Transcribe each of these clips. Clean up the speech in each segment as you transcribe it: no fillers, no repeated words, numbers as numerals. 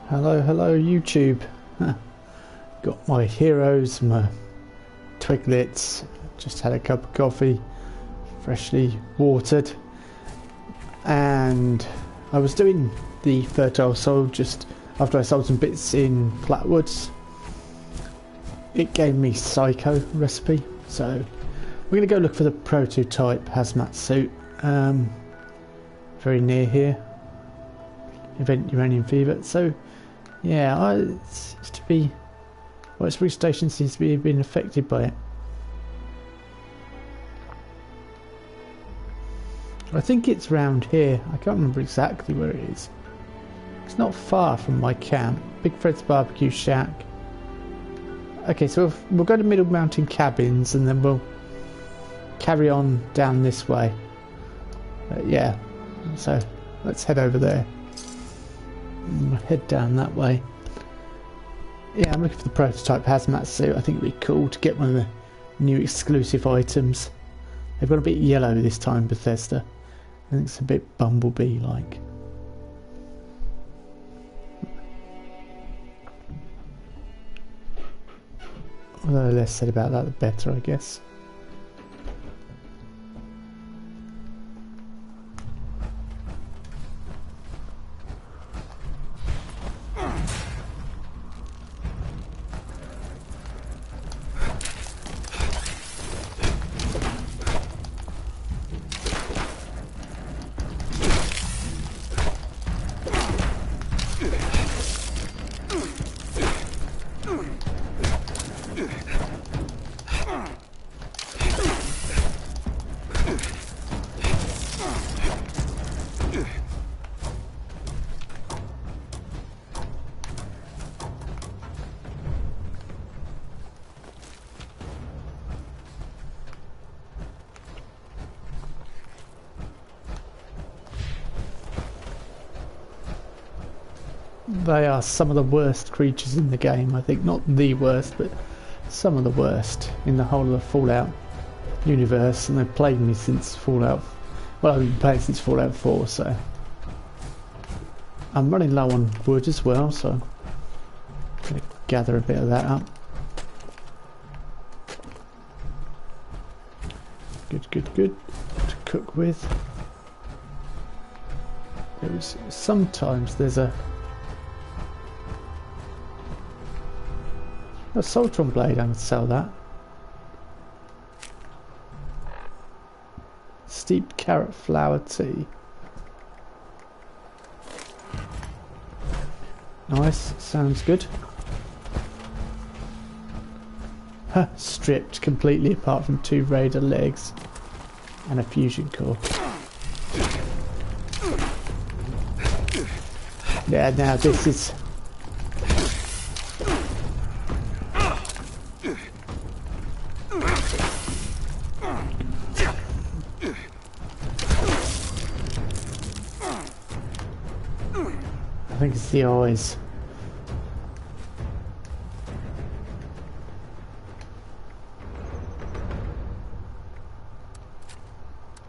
Hello, hello YouTube. Got my heroes, my twiglets, just had a cup of coffee, freshly watered, and I was doing the fertile soil just after I sold some bits in Flatwoods. It gave me Psycho recipe, so we're going to go look for the prototype hazmat suit, very near here, Event Uranium Fever. So yeah, it seems to be, well, its station seems to be being affected by it. I think it's round here. I can't remember exactly where it is. It's not far from my camp. Big Fred's Barbecue Shack. Okay, so we'll go to Middle Mountain Cabins and then we'll carry on down this way. Yeah, so let's head over there. We'll head down that way. Yeah, I'm looking for the prototype hazmat suit. I think it'd be cool to get one of the new exclusive items. They've got a bit yellow this time, Bethesda. I think it's a bit Bumblebee-like. Although the less said about that, the better, I guess. They are some of the worst creatures in the game, I think. Not the worst, but some of the worst in the whole of the Fallout universe, and they've plagued me since Fallout. Well, I've been playing since Fallout 4, so I'm running low on wood as well, so I'm going to gather a bit of that up. Good, good, good to cook with. Sometimes there's a Soltron blade. I'm going to sell that. Steep carrot flower tea. Nice, sounds good. Huh, stripped completely apart from 2 raider legs and a fusion core. Yeah, now this is... I think it's the eyes.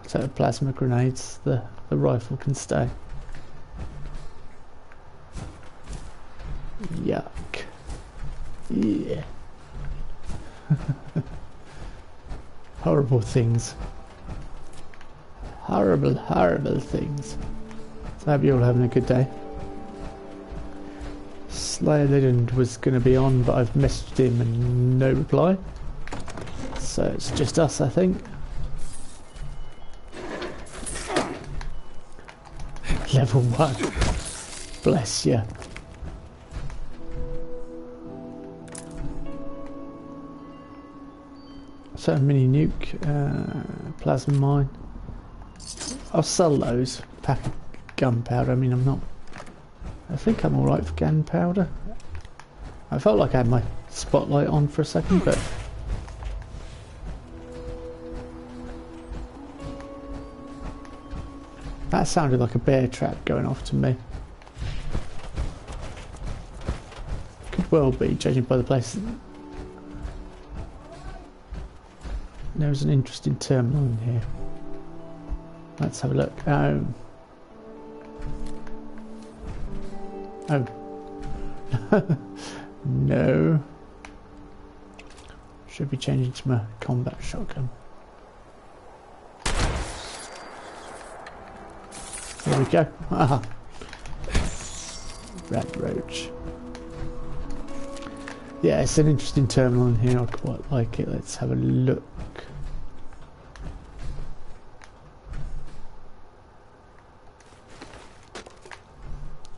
So the plasma grenades, the rifle can stay. Yuck. Yeah. Horrible things. Horrible, horrible things. So I hope you're all having a good day. Slayer Legend was going to be on, but I've messaged him and no reply. So it's just us, I think. Level 1. Bless you. So mini nuke, plasma mine. I'll sell those. Pack of gunpowder. I mean, I think I'm alright for gunpowder. I felt like I had my spotlight on for a second, but... that sounded like a bear trap going off to me. Could well be, judging by the place. There's an interesting terminal in here. Let's have a look. Oh, No. Should be changing to my combat shotgun. There we go. Ah. Rat roach. Yeah, it's an interesting terminal in here. I quite like it. Let's have a look.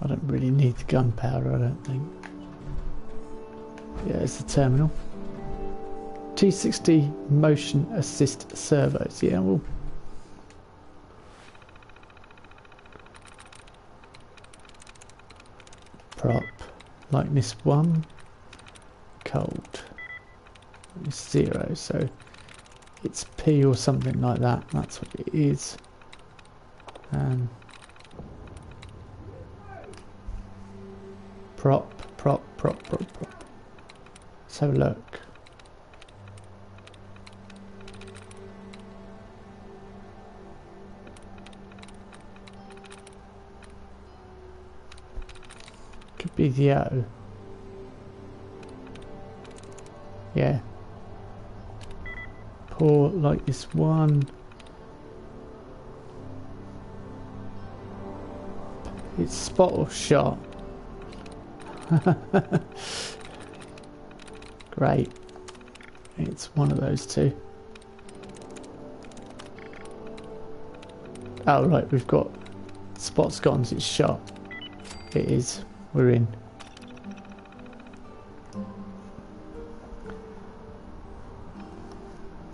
I don't really need the gunpowder, I don't think. Yeah, it's the terminal. T60 motion assist servos. Yeah, well. Prop. Lightness 1. Cold. It's 0, so it's P or something like that. That's what it is. Prop. Let's have a look. Could be the O. Yeah. Pour like this one. It's spot or shot. Great. It's one of those two. Oh right, we've got spot's gone, it's shot. It is. We're in.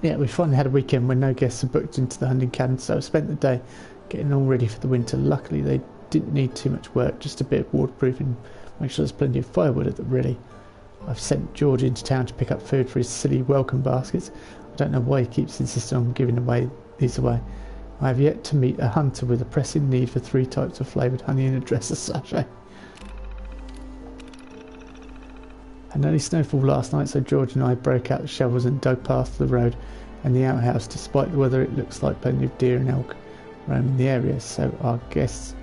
Yeah, we finally had a weekend when no guests are booked into the hunting cabin, so I spent the day getting all ready for the winter. Luckily they didn't need too much work, just a bit of waterproofing, make sure there's plenty of firewood at the ready. I've sent George into town to pick up food for his silly welcome baskets. I don't know why he keeps insisting on giving these away. I have yet to meet a hunter with a pressing need for 3 types of flavoured honey in a dresser sachet. An early snowfall last night, so George and I broke out the shovels and dug past the road and the outhouse. Despite the weather, it looks like plenty of deer and elk roaming the area, so our guests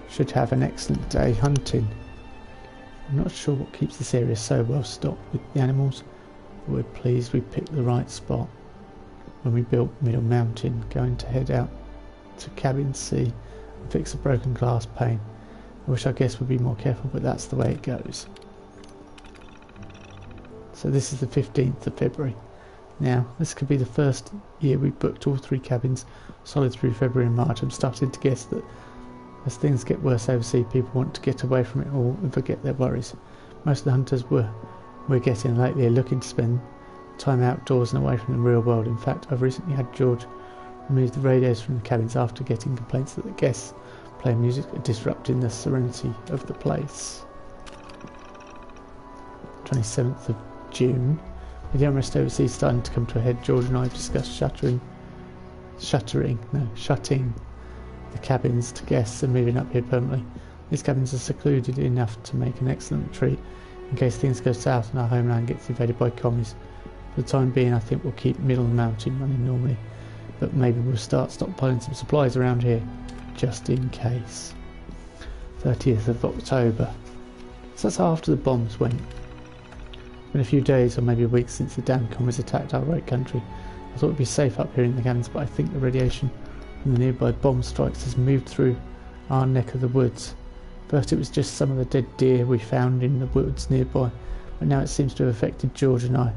should have an excellent day hunting. I'm not sure what keeps this area so well stocked with the animals, but we're pleased we picked the right spot when we built Middle Mountain, going to head out to Cabin C and fix a broken glass pane. I wish our guests would be more careful, but that's the way it goes. So this is the 15th of February. Now, this could be the first year we've booked all 3 cabins solid through February and March. I'm starting to guess that as things get worse overseas, people want to get away from it all and forget their worries. Most of the hunters we're getting lately are looking to spend time outdoors and away from the real world. In fact, I've recently had George remove the radios from the cabins after getting complaints that the guests playing music are disrupting the serenity of the place. 27th of June. With the unrest overseas starting to come to a head, George and I have discussed shutting the cabins to guests and moving up here permanently. These cabins are secluded enough to make an excellent retreat in case things go south and our homeland gets invaded by commies. For the time being, I think we'll keep Middle Mountain running normally, but maybe we'll start stockpiling some supplies around here, just in case. 30th of October. So that's after the bombs went. It's been a few days or maybe a week since the damn commies attacked our right country. I thought it'd be safe up here in the cabins, but I think the radiation from the nearby bomb strikes has moved through our neck of the woods. First it was just some of the dead deer we found in the woods nearby, but now it seems to have affected George and I.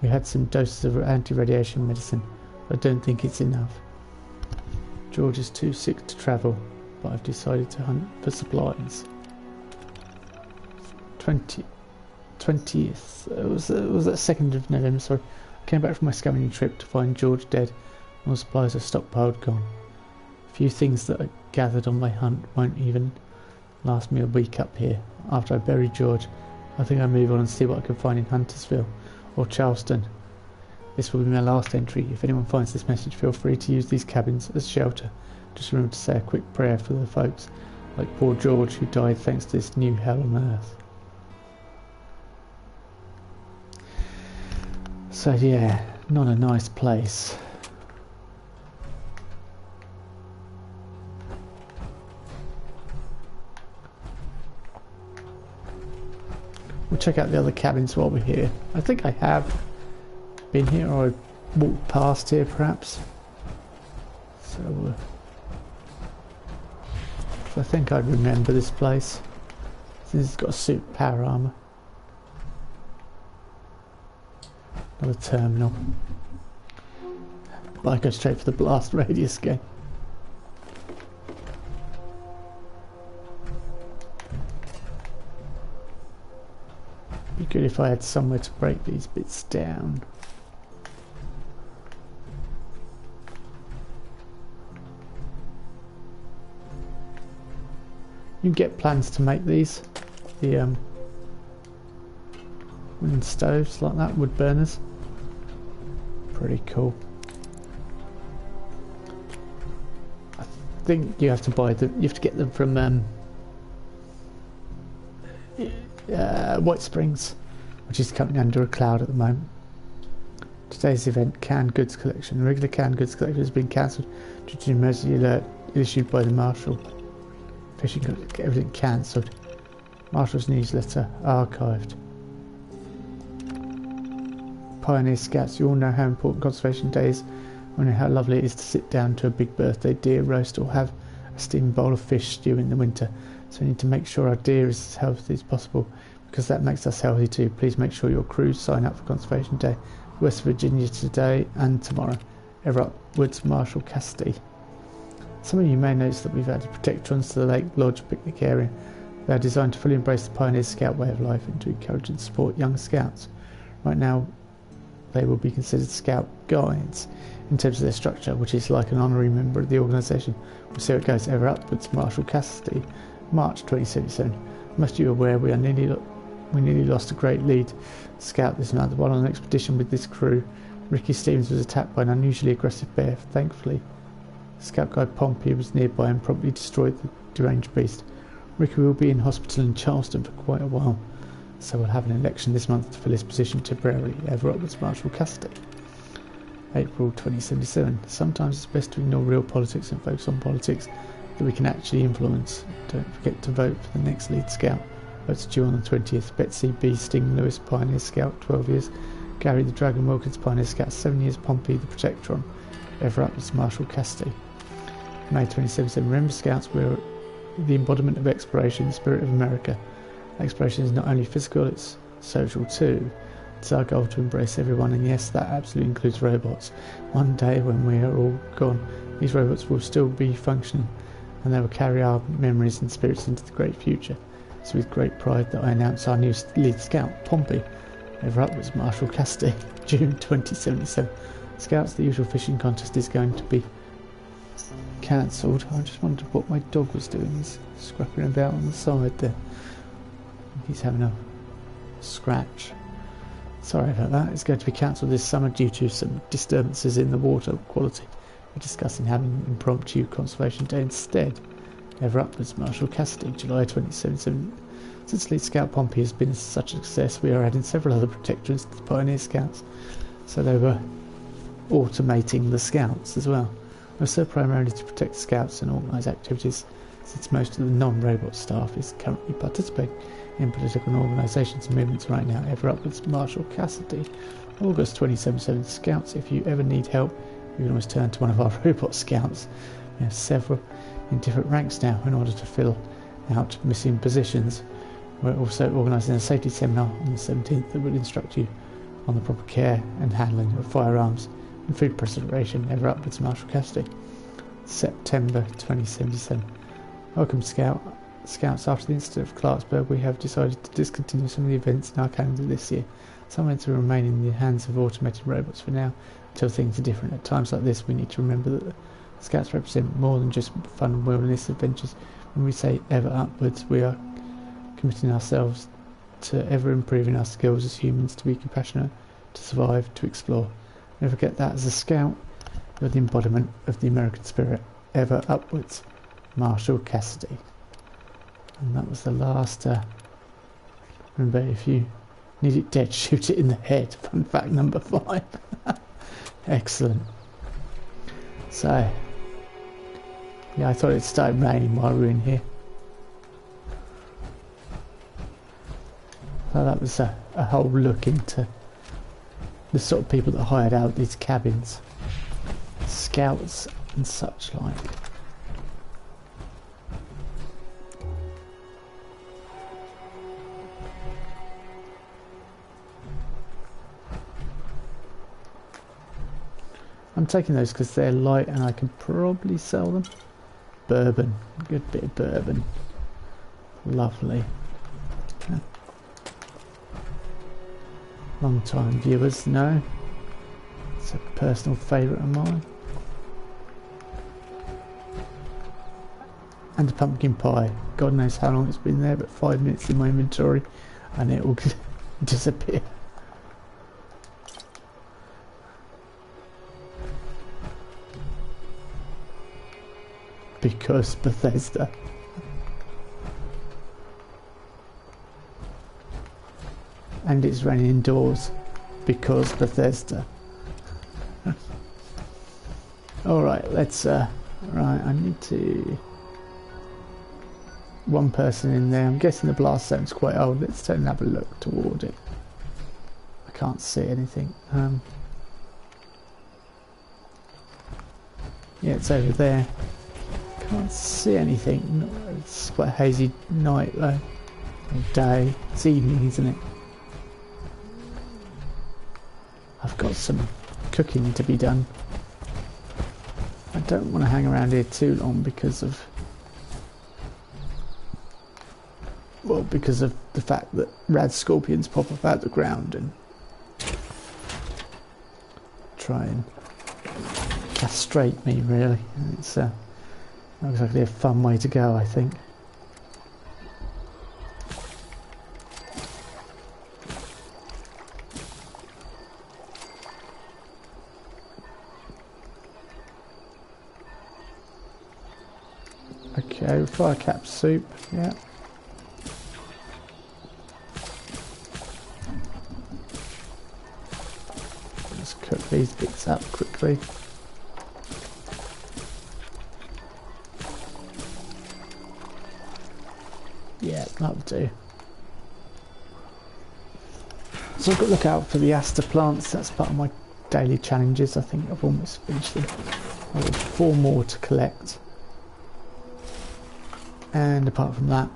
We had some doses of anti-radiation medicine, but I don't think it's enough. George is too sick to travel, but I've decided to hunt for supplies. 20th. It was that 2nd of November, sorry. I came back from my scavenging trip to find George dead. All the supplies are stockpiled gone. A few things that I gathered on my hunt won't even last me a week up here. After I bury George, I think I'll move on and see what I can find in Huntersville or Charleston. This will be my last entry. If anyone finds this message, feel free to use these cabins as shelter. Just remember to say a quick prayer for the folks like poor George who died thanks to this new hell on earth. So yeah, not a nice place. We'll check out the other cabins while we're here. I think I have been here, or I walked past here perhaps. So I think I'd remember this place. Since it's got a suit of power armour. Another terminal. But I go straight for the blast radius again. Be good if I had somewhere to break these bits down. You can get plans to make these, the wooden stoves like that, wood burners. Pretty cool. I think you have to buy them. You have to get them from White Springs, which is coming under a cloud at the moment. Today's event, canned goods collection. The regular canned goods collection has been cancelled due to an emergency alert issued by the Marshal. Fishing, everything cancelled. Marshal's newsletter archived. Pioneer Scouts, you all know how important Conservation Day is. You know how lovely it is to sit down to a big birthday deer roast or have a steaming bowl of fish stew in the winter. So we need to make sure our deer is as healthy as possible, because that makes us healthy too. Please make sure your crews sign up for Conservation Day. West Virginia today and tomorrow. Ever upwards, Marshal Cassidy. Some of you may notice that we've added protectrons to the Lake Lodge picnic area. They are designed to fully embrace the Pioneer Scout way of life and to encourage and support young Scouts. Right now, they will be considered Scout Guides in terms of their structure, which is like an honorary member of the organisation. We'll see how it goes. Ever upwards, Marshal Cassidy, March 2077. Most of you are aware we nearly lost a great lead Scout this month while on an expedition with this crew. Ricky Stevens was attacked by an unusually aggressive bear. Thankfully, Scout guide Pompey was nearby and promptly destroyed the deranged beast. Ricky will be in hospital in Charleston for quite a while, so we'll have an election this month to fill his position temporarily. Ever upwards, Marshal Cassidy. April 2077. Sometimes it's best to ignore real politics and focus on politics that we can actually influence. Don't forget to vote for the next lead Scout. Votes due on the 20th. Betsy B. Sting Lewis, Pioneer Scout, 12 years. Gary the Dragon Wilkins, Pioneer Scout, 7 years. Pompey the Protectron. Ever upwards, Marshal Cassidy. May 2077. Remember, Scouts, we're the embodiment of exploration, the spirit of America. Exploration is not only physical, it's social too. It's our goal to embrace everyone, and yes, that absolutely includes robots. One day when we are all gone, these robots will still be functioning, and they will carry our memories and spirits into the great future. It's with great pride that I announce our new lead Scout, Pompey. Ever upwards, Marshal Cassidy. June 2077. Scouts, the usual fishing contest is going to be cancelled. I just wondered what my dog was doing. He's scrapping about on the side there. He's having a scratch. Sorry about that. It's going to be cancelled this summer due to some disturbances in the water quality. We're discussing having impromptu Conservation Day instead. Ever upwards, Marshal Cassidy, July 2077. Since Lead Scout Pompey has been such a success, we are adding several other protectors to the Pioneer Scouts. So they were automating the Scouts as well. We're served primarily to protect Scouts and organise activities, since most of the non-robot staff is currently participating in political organisations and movements right now. Ever upwards, Marshal Cassidy. August 2077. Scouts, if you ever need help, you can always turn to one of our robot Scouts. We have several in different ranks now in order to fill out missing positions. We're also organising a safety seminar on the 17th that will instruct you on the proper care and handling of firearms and food preservation. Ever upwards, Marshal Cassidy. September 2077. Welcome, Scouts. After the incident of Clarksburg, we have decided to discontinue some of the events in our calendar this year. Some events will remain in the hands of automated robots for now, until things are different. At times like this, we need to remember that the Scouts represent more than just fun and wilderness adventures. When we say ever upwards, we are committing ourselves to ever improving our skills as humans, to be compassionate, to survive, to explore. Never forget that as a Scout, you're the embodiment of the American spirit. Ever upwards, Marshal Cassidy. And that was the last. Remember, if you need it dead, shoot it in the head. Fun fact number 5. Excellent. So, yeah, I thought it started raining while we were in here. So that was a whole look into the sort of people that hired out these cabins. Scouts and such like. I'm taking those because they're light and I can probably sell them. Bourbon, good bit of bourbon. Lovely. Yeah. Long time viewers know. It's a personal favourite of mine. And a pumpkin pie. God knows how long it's been there, but 5 minutes in my inventory and it will disappear. Because Bethesda. And it's raining indoors because Bethesda. Alright, let's right, I need to one person in there. I'm guessing the blast zone's quite old. Let's turn and have a look toward it. I can't see anything. Yeah, it's over there. Can't see anything. It's quite a hazy night though. Or day. It's evening, isn't it? I've got some cooking to be done. I don't want to hang around here too long because of, well, because of the fact that rad scorpions pop up out the ground and try and castrate me, really. And it's not exactly a fun way to go, I think. Okay, fire cap soup, yeah. Let's cook these bits up quickly. Yeah, that'll do. So I've got to look out for the aster plants. That's part of my daily challenges. I think I've almost finished them. I've got 4 more to collect. And apart from that,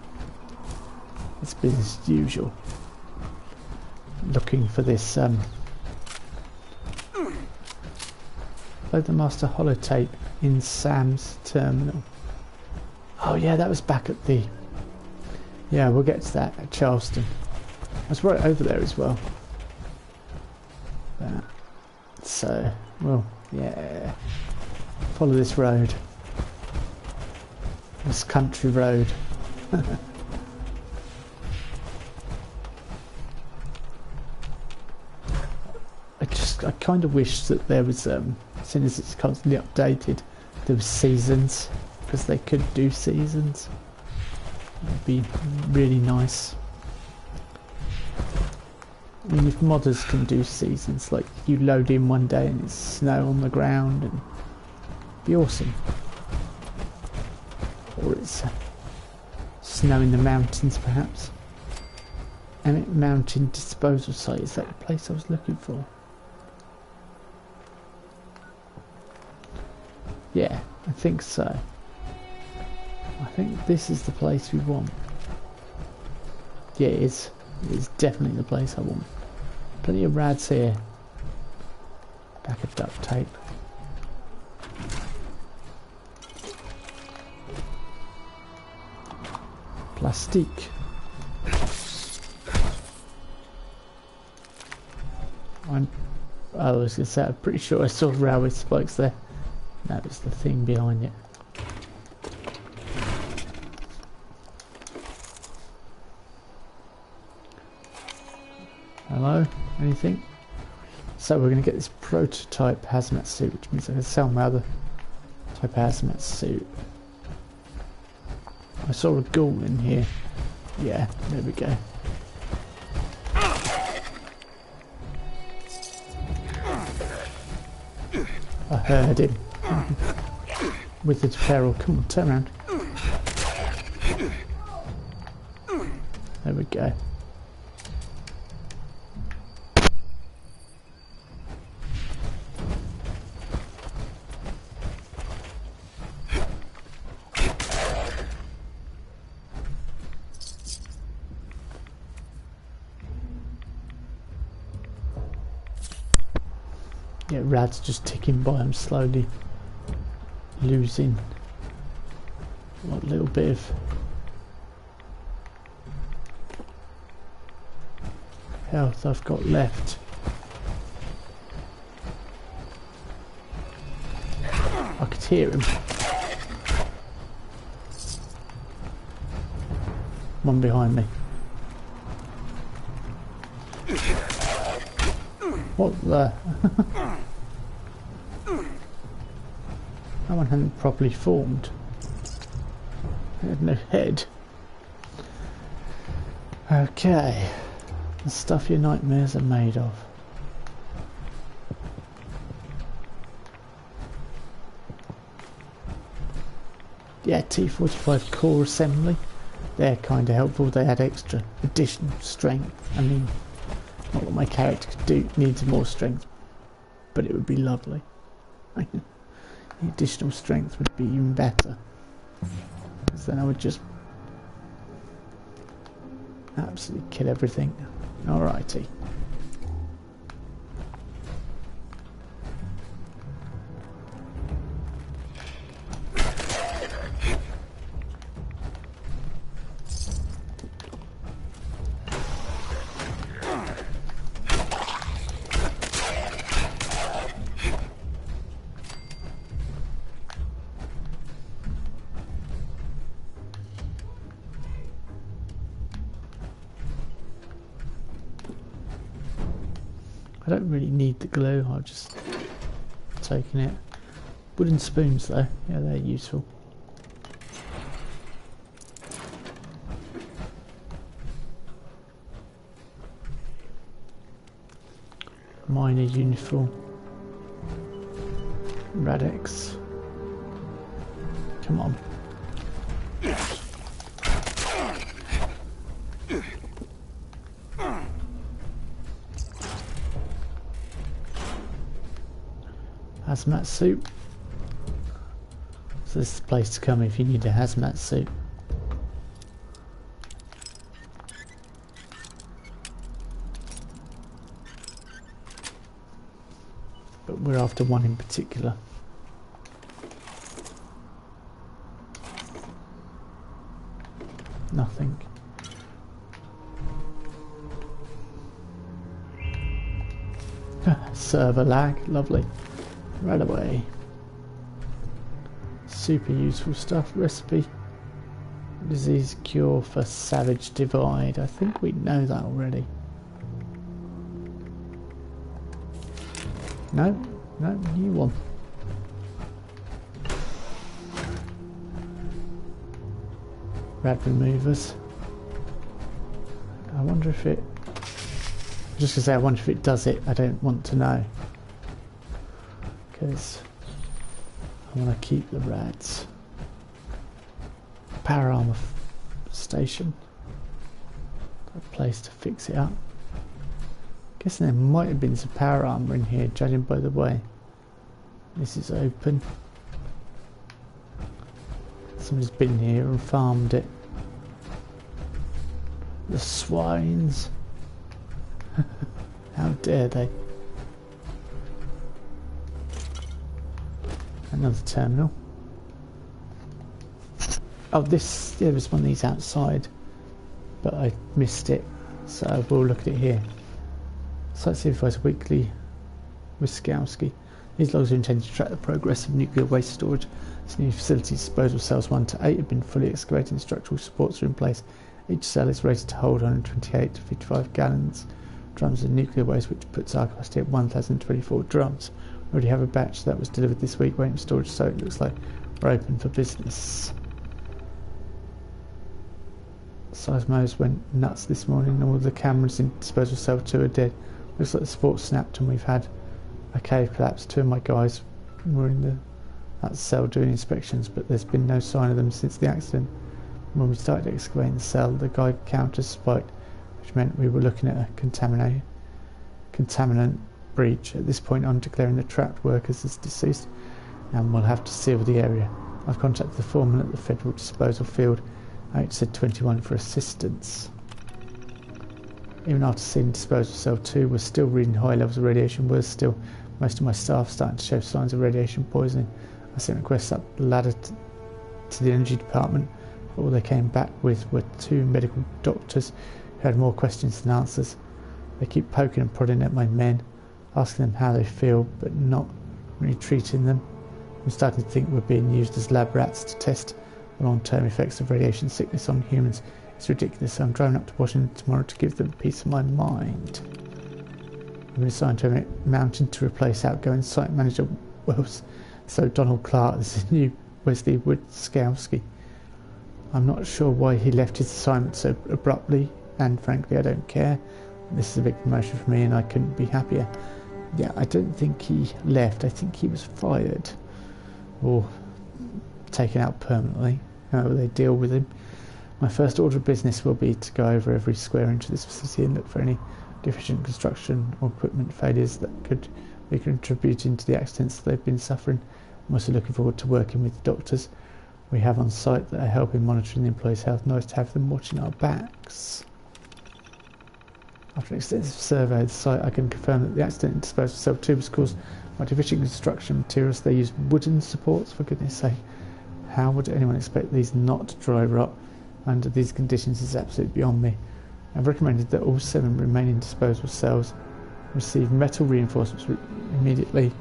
it's business as usual. Looking for this Load the master holotape in Sam's terminal. Oh yeah, that was back at the... Yeah, we'll get to that at Charleston. I was right over there as well. So, well, yeah. Follow this road. This country road. I kind of wish that there was, as soon as it's constantly updated, there was seasons, because they could do seasons. It'd be really nice. I mean, if modders can do seasons, like you load in one day and it's snow on the ground, and it'd be awesome. Or it's snow in the mountains, perhaps. Emmett Mountain Disposal Site, is that the place I was looking for? Yeah, I think so. I think this is the place we want. Yeah, it is. It is definitely the place I want. Plenty of rads here. Back of duct tape. Plastique. I was going to say, I'm pretty sure I saw railway spikes there. That was the thing behind it. Hello? Anything? So we're going to get this prototype hazmat suit, which means I can sell my other type of hazmat suit. I saw a ghoul in here. Yeah, there we go. I heard him. With the peril. Come on, turn around. There we go. Yeah, rad's just ticking by. I'm slowly losing what little bit of health I've got left. I could hear him. One behind me. What the? That one hadn't properly formed. It had no head. Okay. The stuff your nightmares are made of. Yeah, T45 core assembly. They're kind of helpful. They add extra additional strength. I mean, not that my character could do needs more strength, but it would be lovely. The additional strength would be even better, because then I would just absolutely kill everything. Alrighty. I don't really need the glue, I've just taken it. Wooden spoons though, yeah, they're useful. Minor uniform. Radix. Come on. Hazmat suit. So this is the place to come if you need a hazmat suit. But we're after one in particular. Nothing. Server lag, lovely. Right away. Super useful stuff. Recipe. Disease cure for Savage Divide. I think we know that already. No, no, new one. Rad removers. I wonder if it... Just to say, I wonder if it does it. I don't want to know. Because I want to keep the rads. Power armor station. A place to fix it up. Guessing there might have been some power armor in here, judging by the way this is open. Somebody's been here and farmed it. The swines. How dare they? Another terminal. Oh, this, yeah, there's one of these outside, but I missed it, so we'll look at it here. Site Supervisor Weekly, Wiskowski. These logs are intended to track the progress of nuclear waste storage. This new facility disposal cells 1 to 8 have been fully excavated and structural supports are in place. Each cell is rated to hold 128 to 55 gallons drums of nuclear waste, which puts our capacity at 1,024 drums. We already have a batch that was delivered this week waiting for storage, so it looks like we're open for business. Seismos went nuts this morning. All the cameras in disposal cell 2 are dead. Looks like the support snapped and we've had a cave collapse. 2 of my guys were in that cell doing inspections, but there's been no sign of them since the accident. When we started excavating the cell, the guy counter spiked, which meant we were looking at a contaminant breach. At this point I'm declaring the trapped workers as deceased and we'll have to seal the area. I've contacted the foreman at the Federal Disposal Field, 8Z21, for assistance. Even after seeing disposal cell 2 was still reading high levels of radiation, we're still Most of my staff starting to show signs of radiation poisoning. I sent requests up the ladder to the energy department, but all they came back with were 2 medical doctors who had more questions than answers. They keep poking and prodding at my men, asking them how they feel, but not really treating them. I'm starting to think we're being used as lab rats to test the long-term effects of radiation sickness on humans. It's ridiculous, so I'm driving up to Washington tomorrow to give them peace of my mind. I've been assigned to a mountain to replace outgoing site manager Wells. So Donald Clark is the new Wesley Woodskowski. I'm not sure why he left his assignment so abruptly, and frankly I don't care. This is a big promotion for me and I couldn't be happier. Yeah, I don't think he left. I think he was fired. Or taken out permanently. However they deal with him. My first order of business will be to go over every square inch of this facility and look for any deficient construction or equipment failures that could be contributing to the accidents that they've been suffering. I'm also looking forward to working with the doctors we have on site that are helping monitoring the employees' health. Nice to have them watching our backs. After an extensive survey of the site, I can confirm that the accident in disposal cell 2 was caused by deficient construction materials. They use wooden supports, for goodness sake. How would anyone expect these not to dry rot under these conditions is absolutely beyond me. I've recommended that all 7 remaining disposal cells receive metal reinforcements immediately.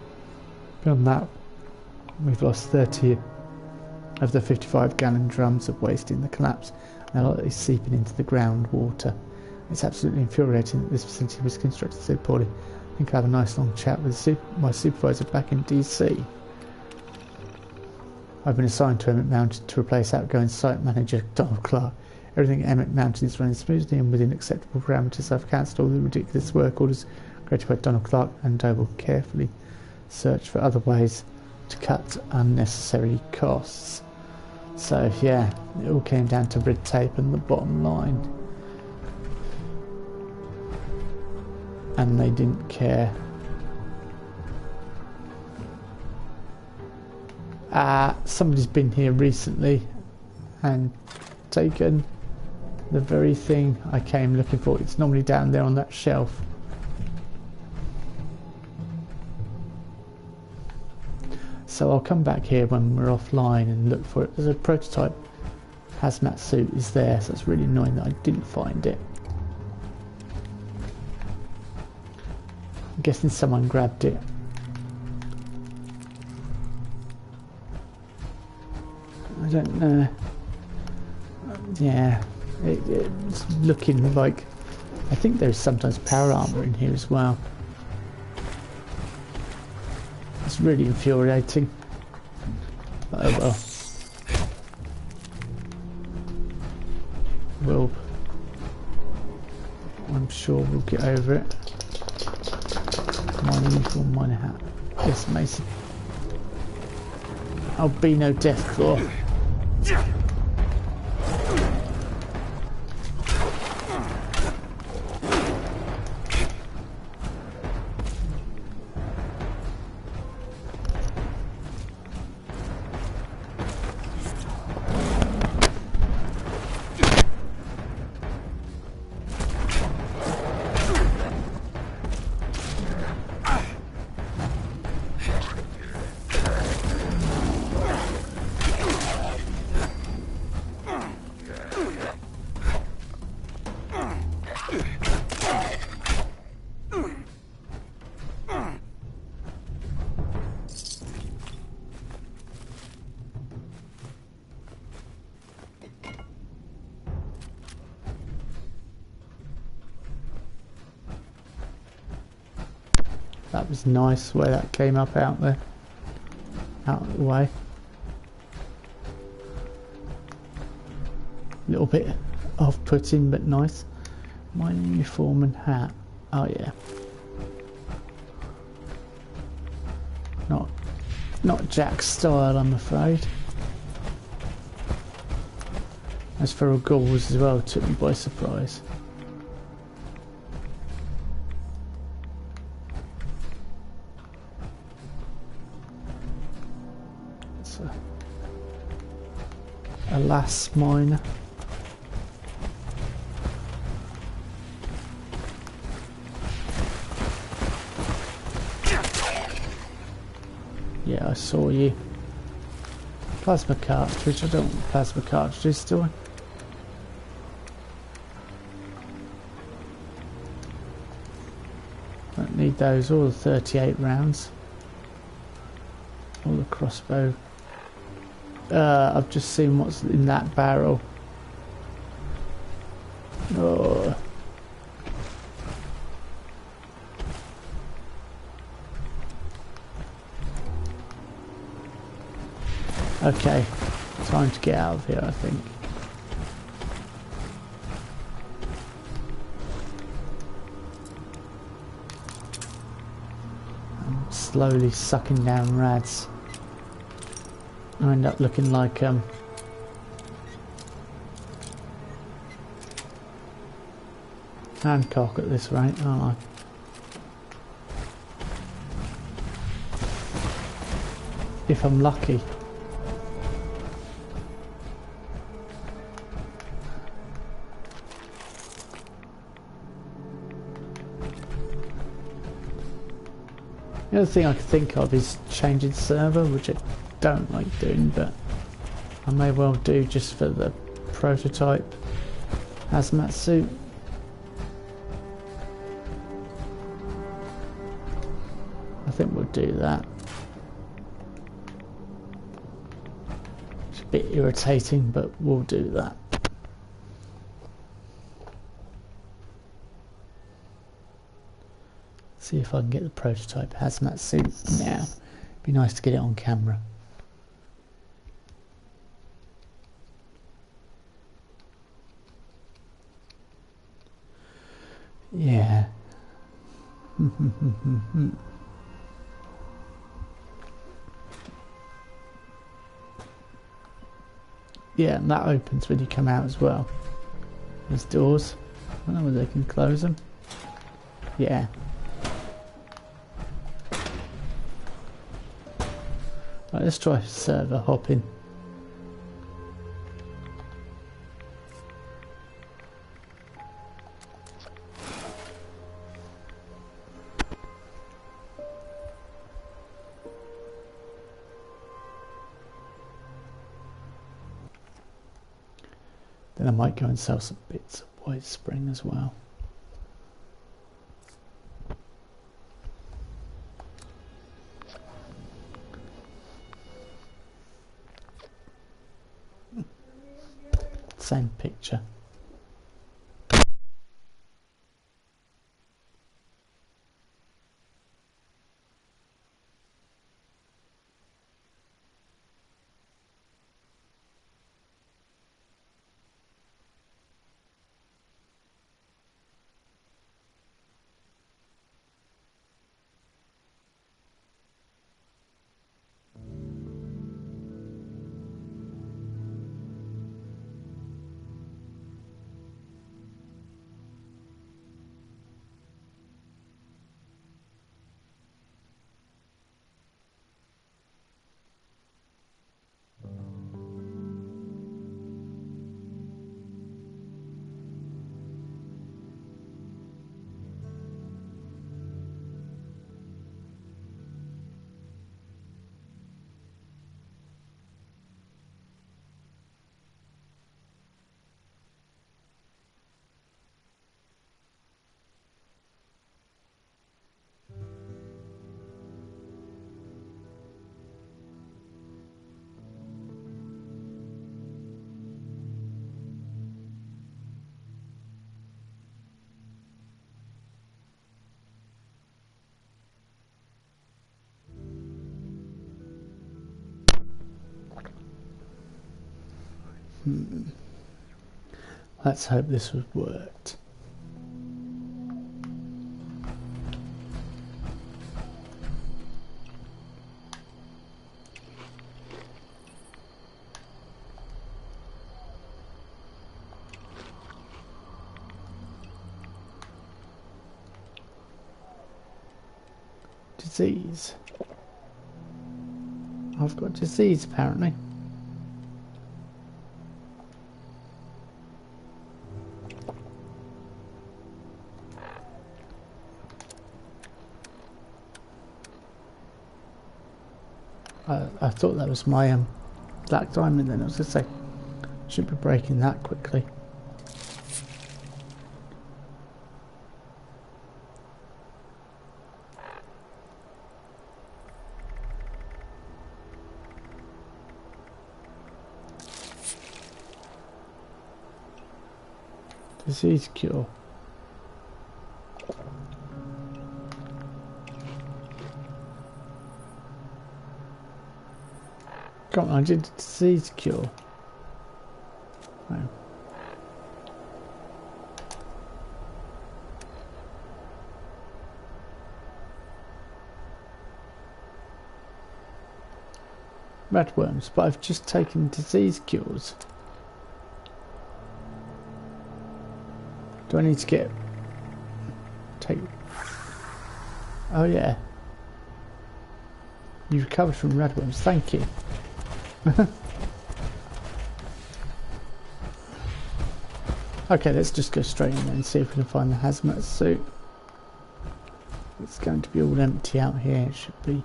Beyond that, we've lost 30 of the 55-gallon drums of waste in the collapse, and they're likely seeping into the groundwater. It's absolutely infuriating that this facility was constructed so poorly. I think I'll have a nice long chat with my supervisor back in DC. I've been assigned to Emmett Mountain to replace outgoing site manager Donald Clark. Everything at Emmett Mountain is running smoothly and within acceptable parameters. I've cancelled all the ridiculous work orders created by Donald Clark, and I will carefully search for other ways to cut unnecessary costs. So yeah, it all came down to red tape and the bottom line. And they didn't care. Somebody's been here recently and taken the very thing I came looking for. It's normally down there on that shelf. So I'll come back here when we're offline and look for it. There's a prototype hazmat suit is there, so it's really annoying that I didn't find it. I'm guessing someone grabbed it. I don't know. Yeah, it's looking like... I think there's sometimes power armor in here as well. It's really infuriating. But oh well. I'm sure we'll get over it. Mine uniform, mine hat. Yes, Mason. Albino Deathclaw. That was nice where that came up out there. Out of the way. A little bit off-putting but nice. My uniform and hat. Oh yeah. Not Jack's style, I'm afraid. As for a gauze as well, took me by surprise. Alas, mine. Yeah, I saw you. Plasma cartridge. I don't want plasma cartridges, do I? Don't need those. All the 38 rounds. All the crossbow. I've just seen what's in that barrel. Oh. Okay, time to get out of here, I think. I'm slowly sucking down rads. I end up looking like Hancock at this rate, aren't I? If I'm lucky. The other thing I could think of is changing server, which I don't like doing, but I may well do just for the prototype hazmat suit. I think we'll do that. It's a bit irritating, but we'll do that. See if I can get the prototype hazmat suit now. Be nice to get it on camera. Yeah. Yeah, and that opens when you come out as well. There's doors. I don't know whether they can close them. Yeah. Right, let's try server hopping. Then I might go and sell some bits of White Spring as well. Same picture. Let's hope this has worked. Disease. I've got disease apparently. I thought that was my black diamond then. I was going to say, should be breaking that quickly. Disease cure. Come on, I did disease cure. No. Redworms, but I've just taken disease cures. Do I need to take... Oh yeah. You recovered from redworms, thank you. Okay, let's just go straight in there and see if we can find the hazmat suit. It's going to be all empty out here, it should be.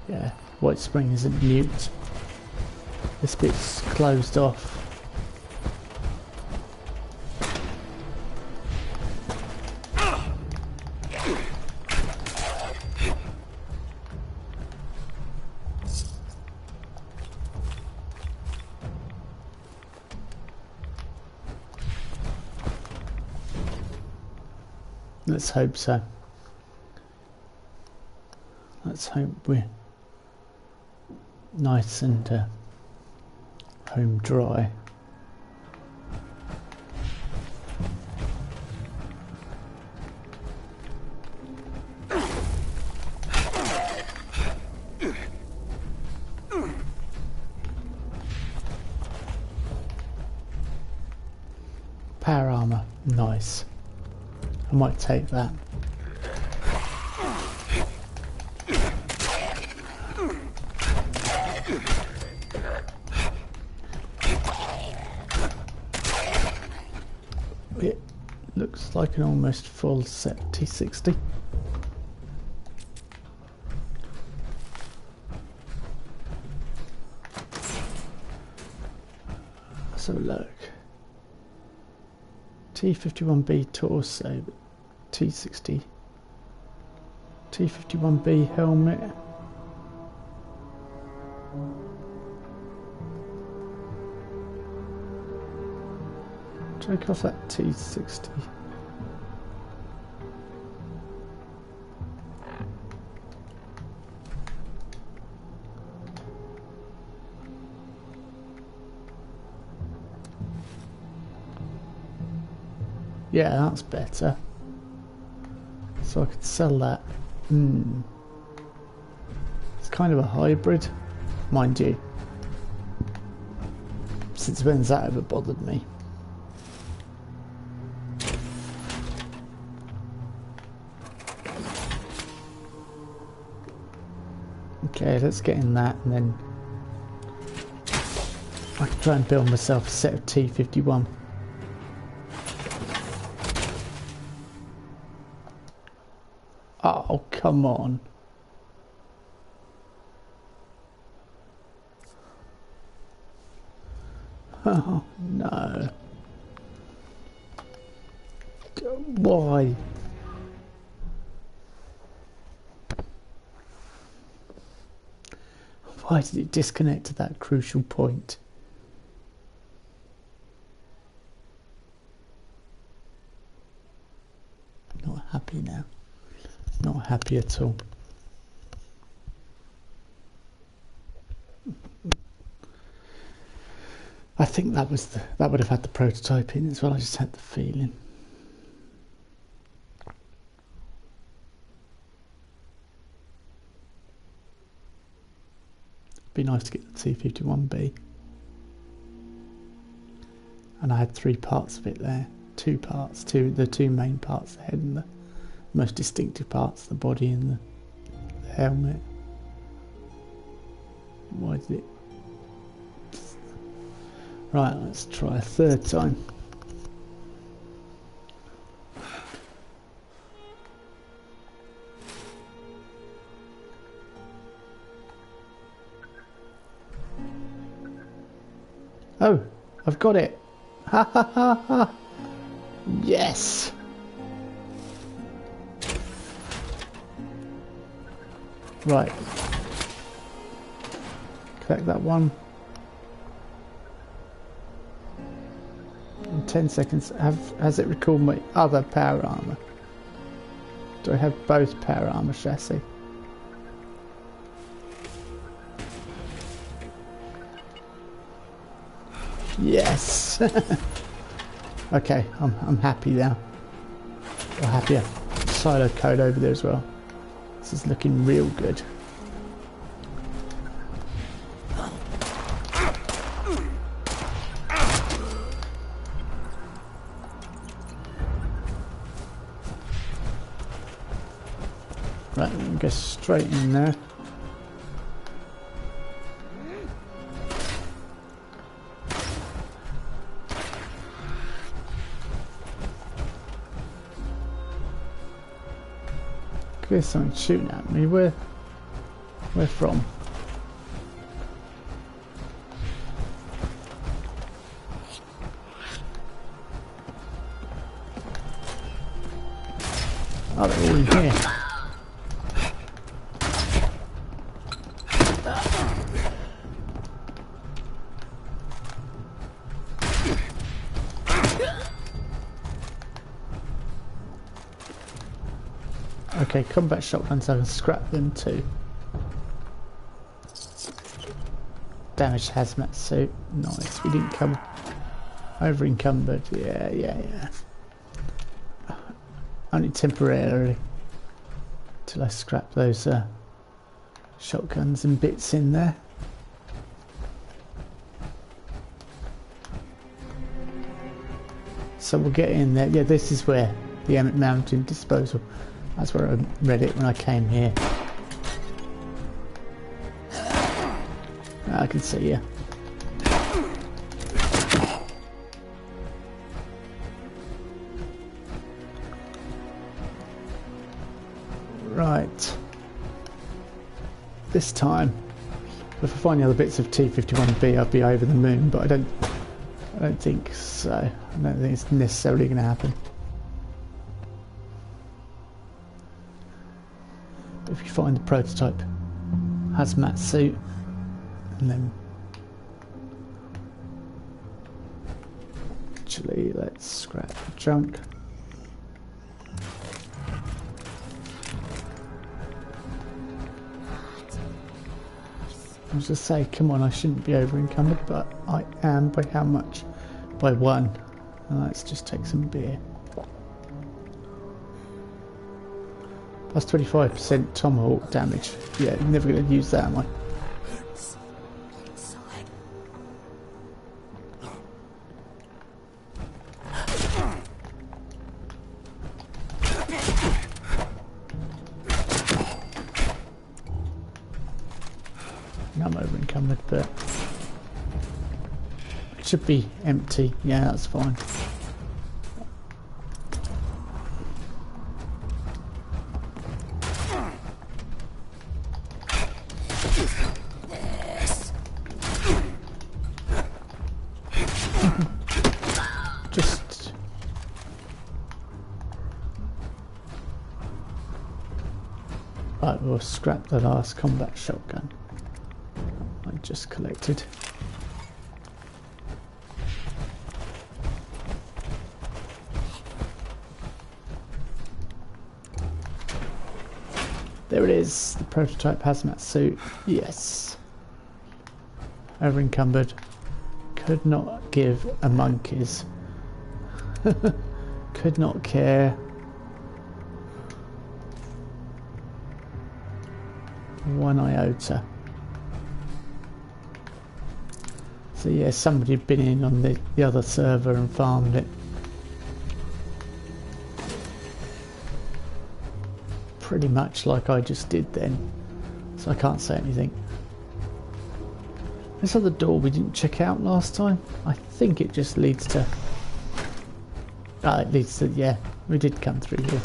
Yeah, White Spring isn't mute. This bit's closed off. Let's hope so. Let's hope we're nice and home dry. Power armor, nice. I might take that. It looks like an almost full set T60. So look. T51B torso, T60, T51B helmet. Take off that T60. Yeah, that's better. So I could sell that. It's kind of a hybrid, mind you. Since when's that ever bothered me? Okay, let's get in that and then I can try and build myself a set of T51. Oh, come on. Oh, no. Why? Why did it disconnect at that crucial point? I'm not happy now. Not happy at all. I think that would have had the prototype in as well. I just had the feeling. Be nice to get the T51B. And I had 3 parts of it there. 2 parts, the two main parts, the head and the most distinctive parts, the body and the helmet. Why did it? Right, let's try a third time. Oh, I've got it. Ha ha ha ha. Yes. Right. Collect that one. In 10 seconds. Has it recalled my other power armor? Do I have both power armor chassis? Yes. Okay, I'm happy now. Or happier. Silo code over there as well. This is looking real good. Right, we can go straight in there. There's something shooting at me. Where from? Oh, they're all in here. Okay, combat shotguns, I can scrap them too. Damaged hazmat suit, nice. We didn't come over encumbered. Yeah. Only temporarily. Till I scrap those shotguns and bits in there. So we'll get in there. Yeah, this is where the Emmett Mountain disposal. That's where I read it when I came here. I can see you. Right. This time, if I find the other bits of T-51B, I'll be over the moon. But I don't think so. I don't think it's necessarily going to happen. If you find the prototype hazmat suit, and then actually let's scrap the junk. I was just say, come on, I shouldn't be over encumbered, but I am. By how much? By 1. And let's just take some beer. Plus 25% tomahawk damage. Yeah, never going to use that, am I? I'm over encumbered, but it should be empty. Yeah, that's fine. Right, we'll scrap the last combat shotgun I just collected. There it is, the prototype hazmat suit. Yes. Over encumbered. Could not give a monkey's. Could not care. One iota. So yeah, somebody had been in on the other server and farmed it. Pretty much like I just did then. So I can't say anything. This other door we didn't check out last time. I think it just leads to... it leads to... yeah, we did come through here.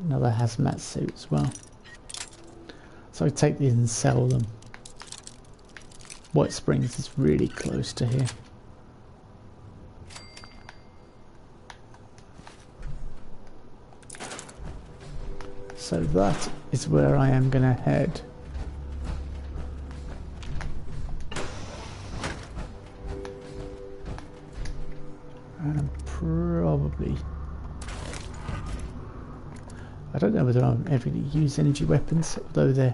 Another hazmat suit as well. So I take these and sell them. White Springs is really close to here. So that is where I am going to head. And I'm probably... I don't know whether I'm ever going to use energy weapons, although they're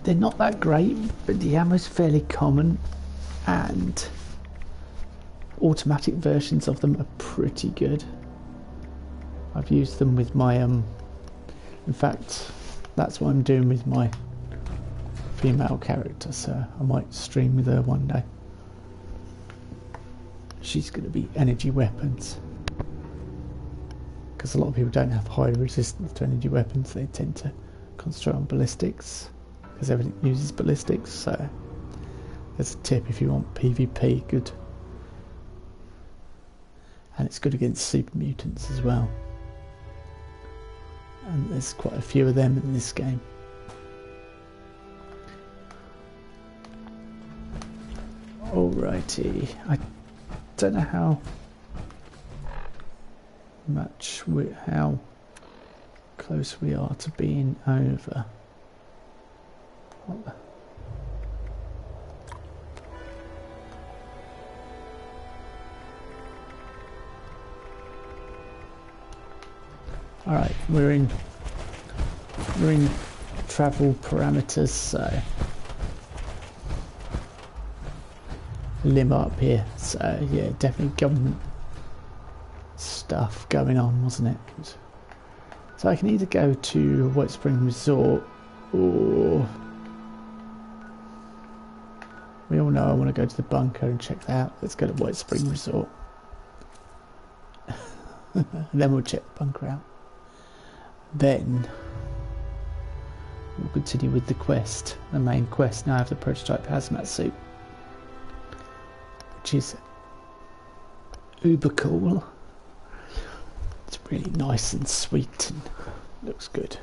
not that great, but the ammo's fairly common, and automatic versions of them are pretty good. I've used them with my in fact that's what I'm doing with my female character, so I might stream with her one day. She's going to be energy weapons, because a lot of people don't have high resistance to energy weapons. They tend to concentrate on ballistics because everything uses ballistics. So there's a tip if you want PvP good, and it's good against super mutants as well. And there's quite a few of them in this game. Alrighty, I don't know how close we are to being over. Alright, we're in travel parameters, so limit up here. So yeah, definitely government stuff going on, wasn't it? So I can either go to White Spring Resort, or we all know I want to go to the bunker and check that out. Let's go to White Spring Resort. Then we'll check the bunker out. Then we'll continue with the quest, the main quest. Now I have the prototype hazmat suit, which is uber cool. It's really nice and sweet and looks good.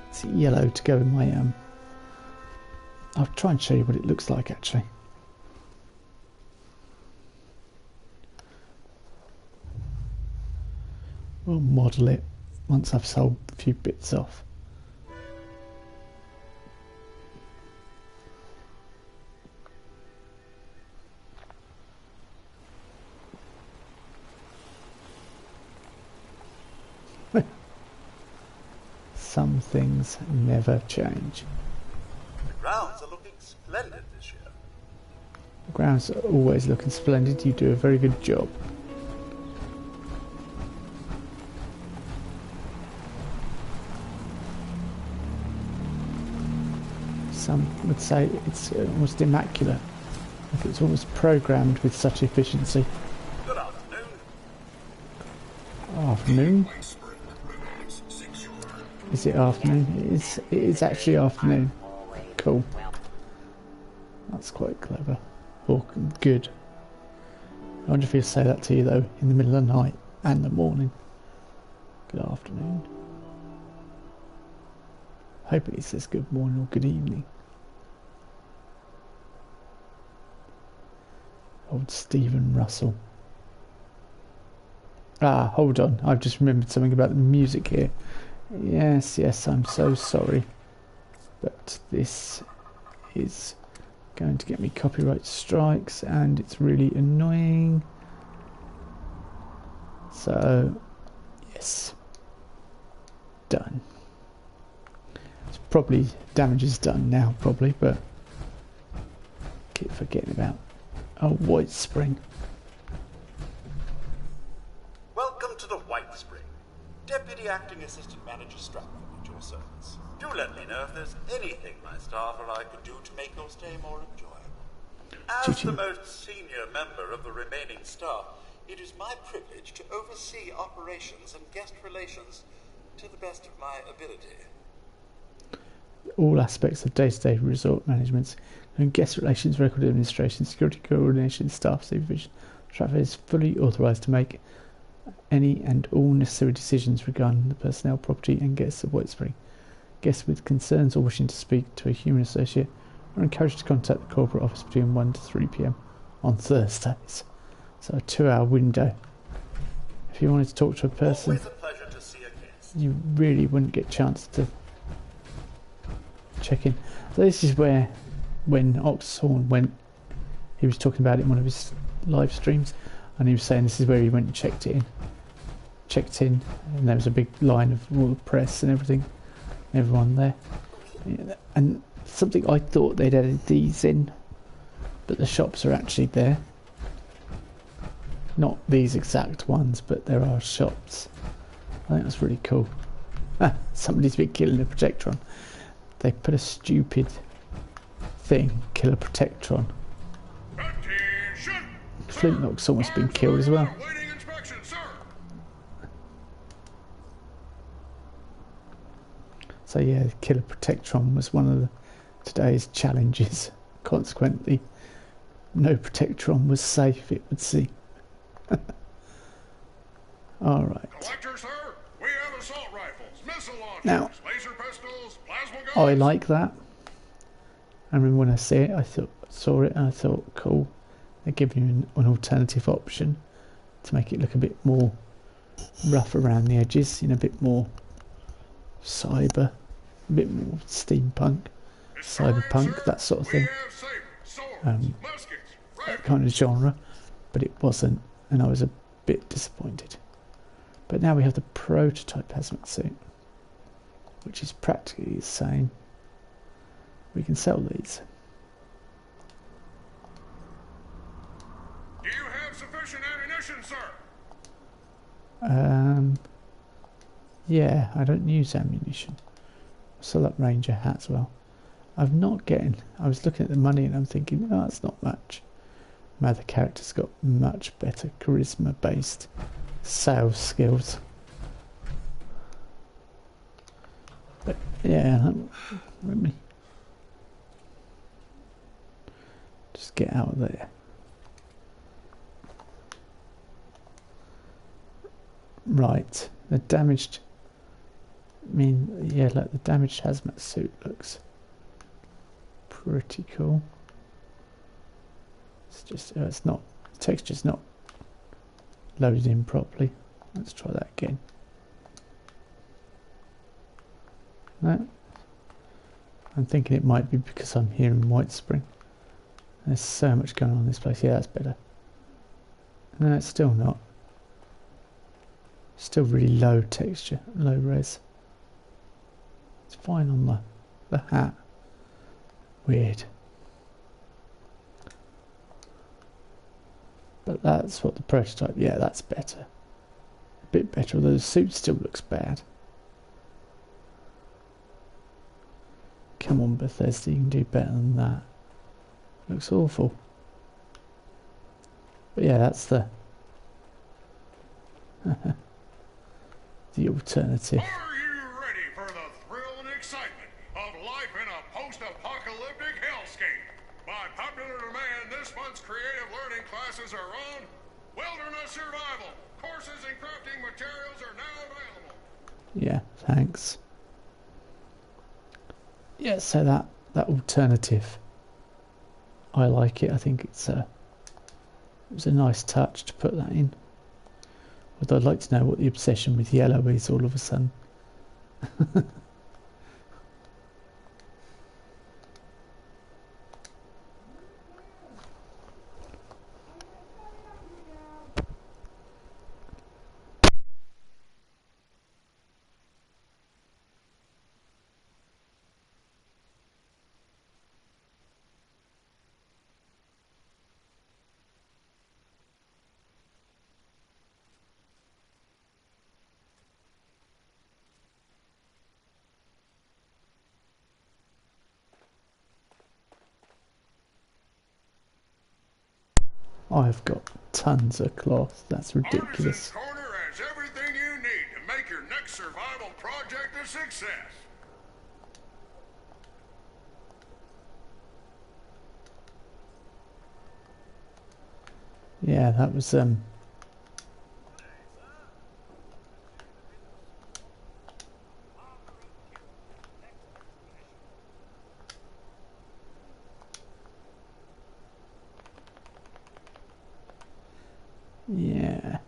It's yellow to go in my I'll try and show you what it looks like actually. We'll model it once I've sold a few bits off. Some things never change. The grounds are looking splendid this year. The grounds are always looking splendid. You do a very good job. Some would say it's almost immaculate. Like it's almost programmed with such efficiency. Good afternoon. Afternoon? Is it afternoon? It is actually afternoon. Cool. That's quite clever. Or good. I wonder if he'll say that to you though, in the middle of the night and the morning. Good afternoon. Hoping he says good morning or good evening. Old Stephen Russell. Ah, hold on. I've just remembered something about the music here. Yes, I'm so sorry. But this is going to get me copyright strikes and it's really annoying. So, yes. Done. It's probably, damage is done now, probably, but keep forgetting about. Oh, White Spring. Welcome to the White Spring. Deputy Acting Assistant Manager Stratford at your service. Do let me know if there's anything my staff or I could do to make your stay more enjoyable. As the most senior member of the remaining staff, it is my privilege to oversee operations and guest relations to the best of my ability. All aspects of day-to-day resort management, and guest relations, record administration, security coordination, staff supervision, Stratford is fully authorised to make any and all necessary decisions regarding the personnel, property and guests of Wasteland. Guests with concerns or wishing to speak to a human associate are encouraged to contact the corporate office between 1 to 3 p.m. on Thursdays. So a 2-hour window. If you wanted to talk to a person, Always a pleasure to see a guest. you really wouldn't get a chance to check in. So this is where, when Oxhorn went, he was talking about it in one of his live streams, and he was saying this is where he went and checked in, and there was a big line of all the press and everything, everyone there. And something I thought they'd added these in, but the shops are actually there. Not these exact ones, but there are shops. I think that's really cool. Somebody's been killing a Protectron. They put a stupid thing, kill a Protectron. Flintlock's almost been killed as well. So yeah, kill a Protectron was one of today's challenges. Consequently, no Protectron was safe, it would seem. Alright. Now, I like that. I remember when I saw it, and I thought, cool. They're giving you an alternative option to make it look a bit more rough around the edges, a bit more cyber, a bit more steampunk, cyberpunk, that sort of thing. That kind of genre, but it wasn't, and I was a bit disappointed. But now we have the prototype hazmat suit, which is practically the same. We can sell these. Do you have sufficient ammunition, sir? Yeah, I don't use ammunition. I'll sell that Ranger hat as well. I was looking at the money and I'm thinking, oh, that's not much. My other character's got much better charisma-based sales skills. But yeah, let me just get out of there. Right, the damaged. Like the damaged hazmat suit looks pretty cool. It's just, it's not, the texture's not loaded in properly. Let's try that again. No, I'm thinking it might be because I'm here in White Spring. There's so much going on in this place. Yeah, that's better. No, it's still not. Still really low texture, low res. It's fine on the hat. Weird. But that's what the prototype, yeah, that's better. A bit better, although the suit still looks bad. Come on, Bethesda, you can do better than that. Looks awful. But yeah, that's the the alternative. Are you ready for the thrill and excitement of life in a post-apocalyptic hellscape? By popular demand, this month's creative learning classes are on wilderness survival. Courses and crafting materials are now available. Yeah, thanks. Yeah, so that alternative, I like it. I think it was a nice touch to put that in. Although I'd like to know what the obsession with yellow is all of a sudden. I've got tons of cloth. That's ridiculous. Artisan's Corner has everything you need to make your next survival project a success. Yeah, that was yeah.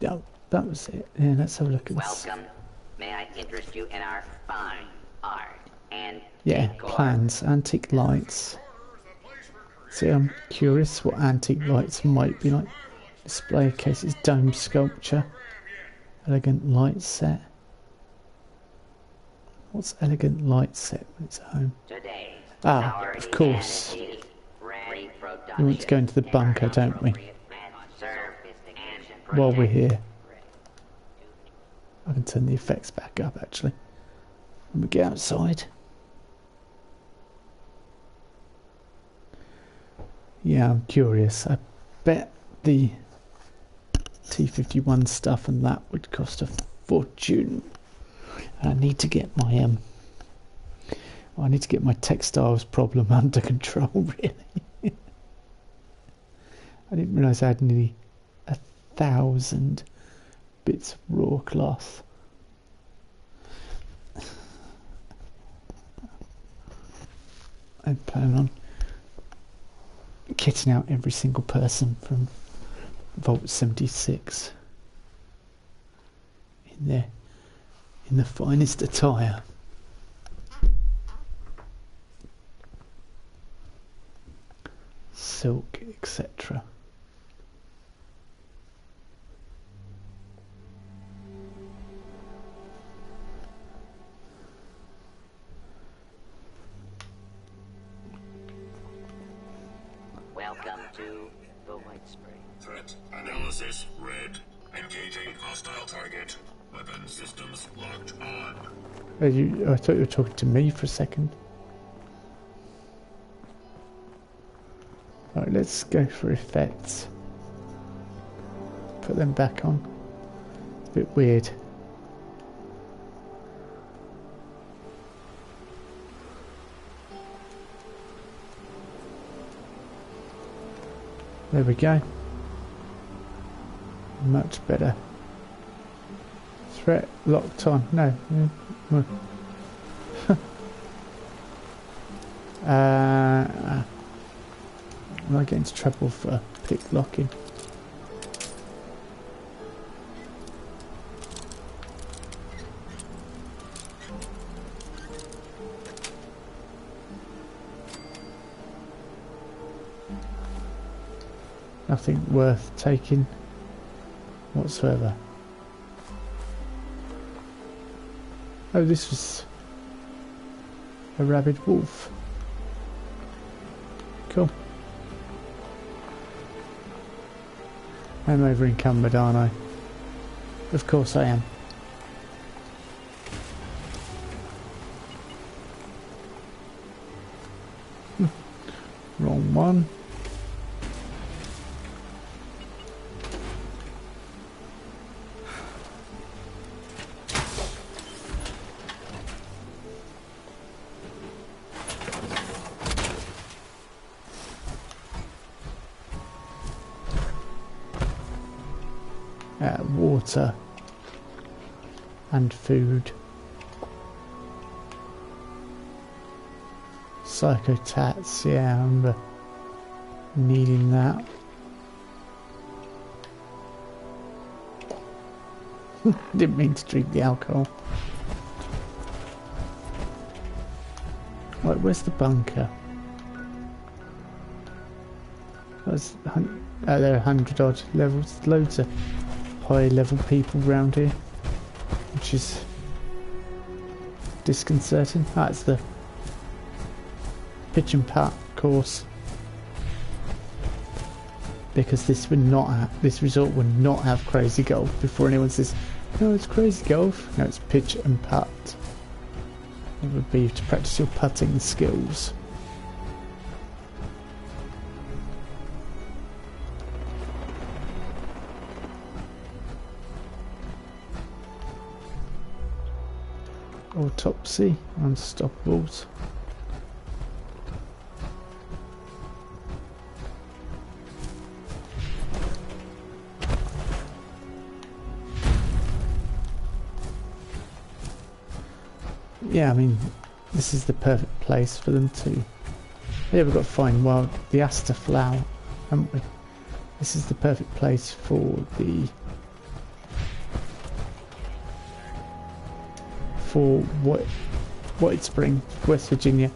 Oh, that was it. Yeah, let's have a look at this. Welcome. May I interest you in our fine art and Yeah, decor? plans, antique lights. See, I'm curious what antique lights might be like. Display cases, dome sculpture, elegant light set. What's elegant light set when it's at home? Today, Ah, our of course. humanity, We want to go into the bunker, don't we? and While we're here. I can turn the effects back up actually. When we get outside. Yeah, I'm curious. I bet the T51 stuff and that would cost a fortune. And I need to get my I need to get my textiles problem under control, really. I didn't realise I had nearly 1,000 bits of raw cloth. I plan on kitting out every single person from Vault 76 in the finest attire. Silk, etc. welcome to the White Spring. Threat analysis red. Engaging hostile target. Weapon systems locked on. I thought you were talking to me for a second. Alright, let's go for effects. Put them back on. It's a bit weird. There we go. Much better. Threat locked on. No. Will I get into trouble for pick locking? Nothing worth taking whatsoever. Oh, this was a rabid wolf. Cool. I'm over encumbered, aren't I? Of course I am. Wrong one. Water and food. Psychotats, yeah, I remember needing that. Didn't mean to drink the alcohol. Right, where's the bunker? There are 100 odd levels. Loads of high level people around here, which is disconcerting. That's the pitch and putt course, because this resort would not have crazy golf. Before anyone says, no, it's crazy golf, no, it's pitch and putt. It would be to practice your putting skills. Autopsy, Unstoppables. Yeah, I mean, this is the perfect place for them to... Yeah, we've got to find, well, the aster flower, haven't we? This is the perfect place for the... for White Spring, West Virginia.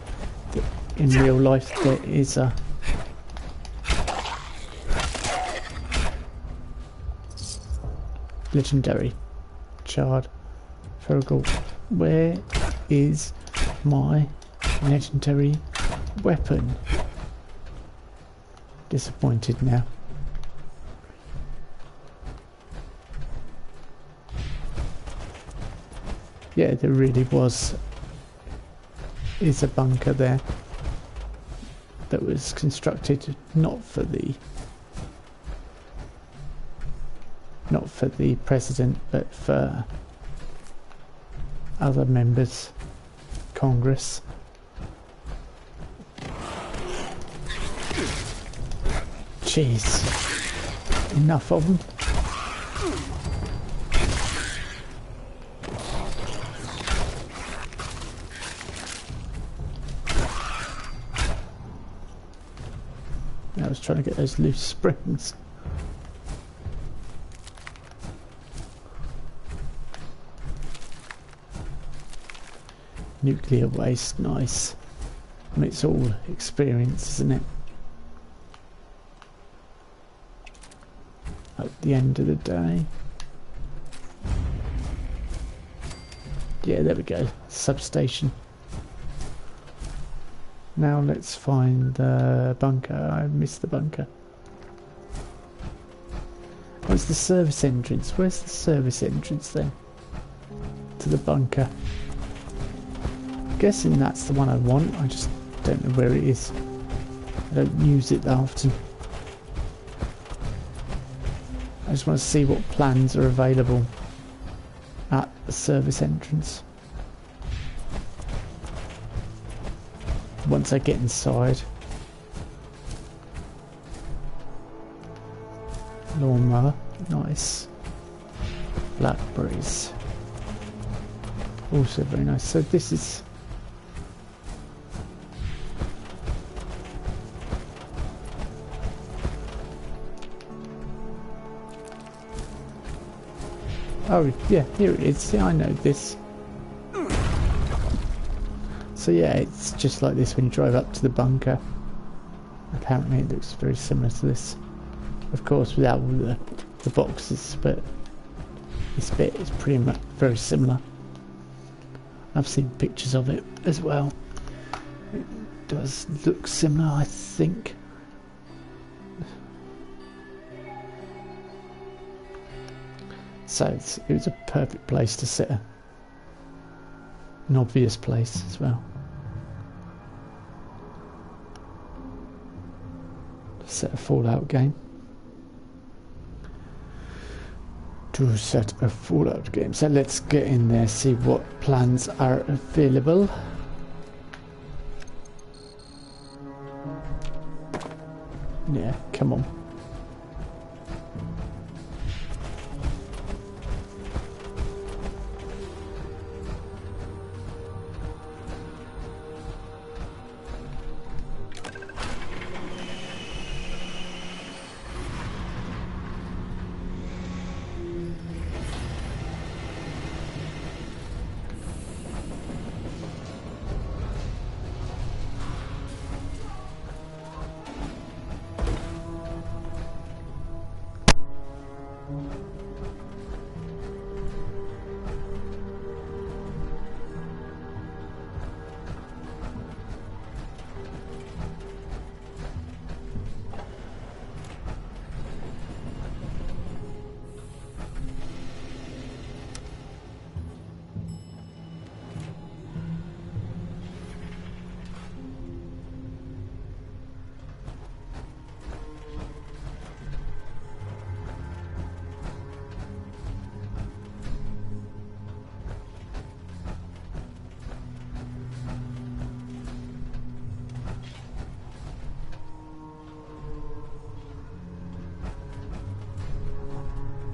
In real life, there is a... legendary charred Fergal. Where is my legendary weapon? Disappointed now. Yeah, there really is a bunker there that was constructed not for the president, but for other members, Congress. Jeez, enough of them. I was trying to get those loose springs. Nuclear waste, nice. I mean, it's all experience, isn't it? At the end of the day. Yeah, there we go. Substation. Now let's find the bunker. I missed the bunker. Where's the service entrance? Where's the service entrance then? To the bunker. I'm guessing that's the one I want. I just don't know where it is. I don't use it that often. I just want to see what plans are available at the service entrance. Once I get inside. Lawnmower, nice. Blackberries, also very nice. So this is... oh yeah, here it is. Yeah, I know this. So yeah, it's just like this when you drive up to the bunker. Apparently it looks very similar to this. Of course without all the boxes, but this bit is pretty much very similar. I've seen pictures of it as well. It does look similar, I think. So it was a perfect place to set an obvious place as well. Set a Fallout game. To set a Fallout game. So let's get in there, see what plans are available. Yeah, come on.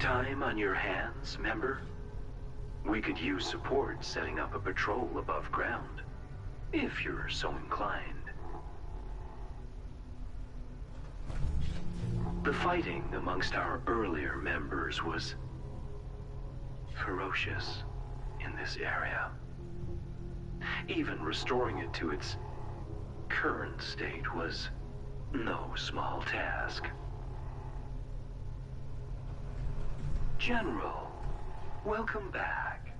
Time on your hands, member? We could use support setting up a patrol above ground, if you're so inclined. The fighting amongst our earlier members was ferocious in this area. Even restoring it to its current state was no small task. General, welcome back.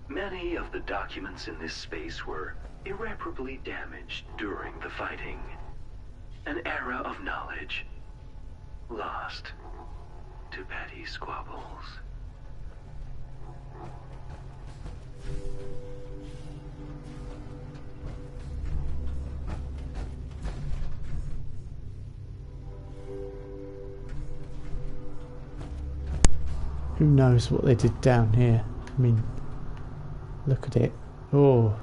Many of the documents in this space were irreparably damaged during the fighting. An era of knowledge lost to petty squabbles. Who knows what they did down here? I mean, look at it. Oh.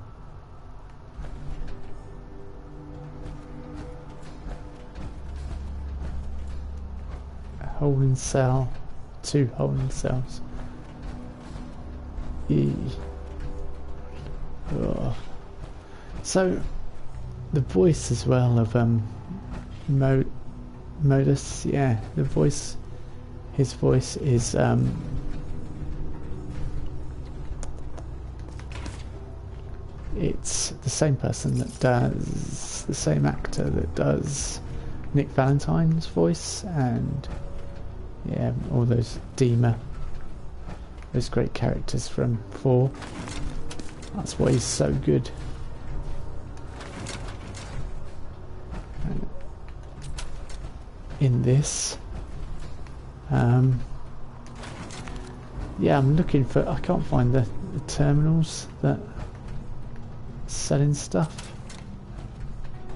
A holding cell. 2 holding cells. Oh. So, the voice as well of Modus, yeah, the voice. His voice is it's the same person that does, the same actor that does Nick Valentine's voice, and yeah, all those Dima, those great characters from 4. That's why he's so good. And in this, yeah, I'm looking for, I can't find the terminals that selling stuff.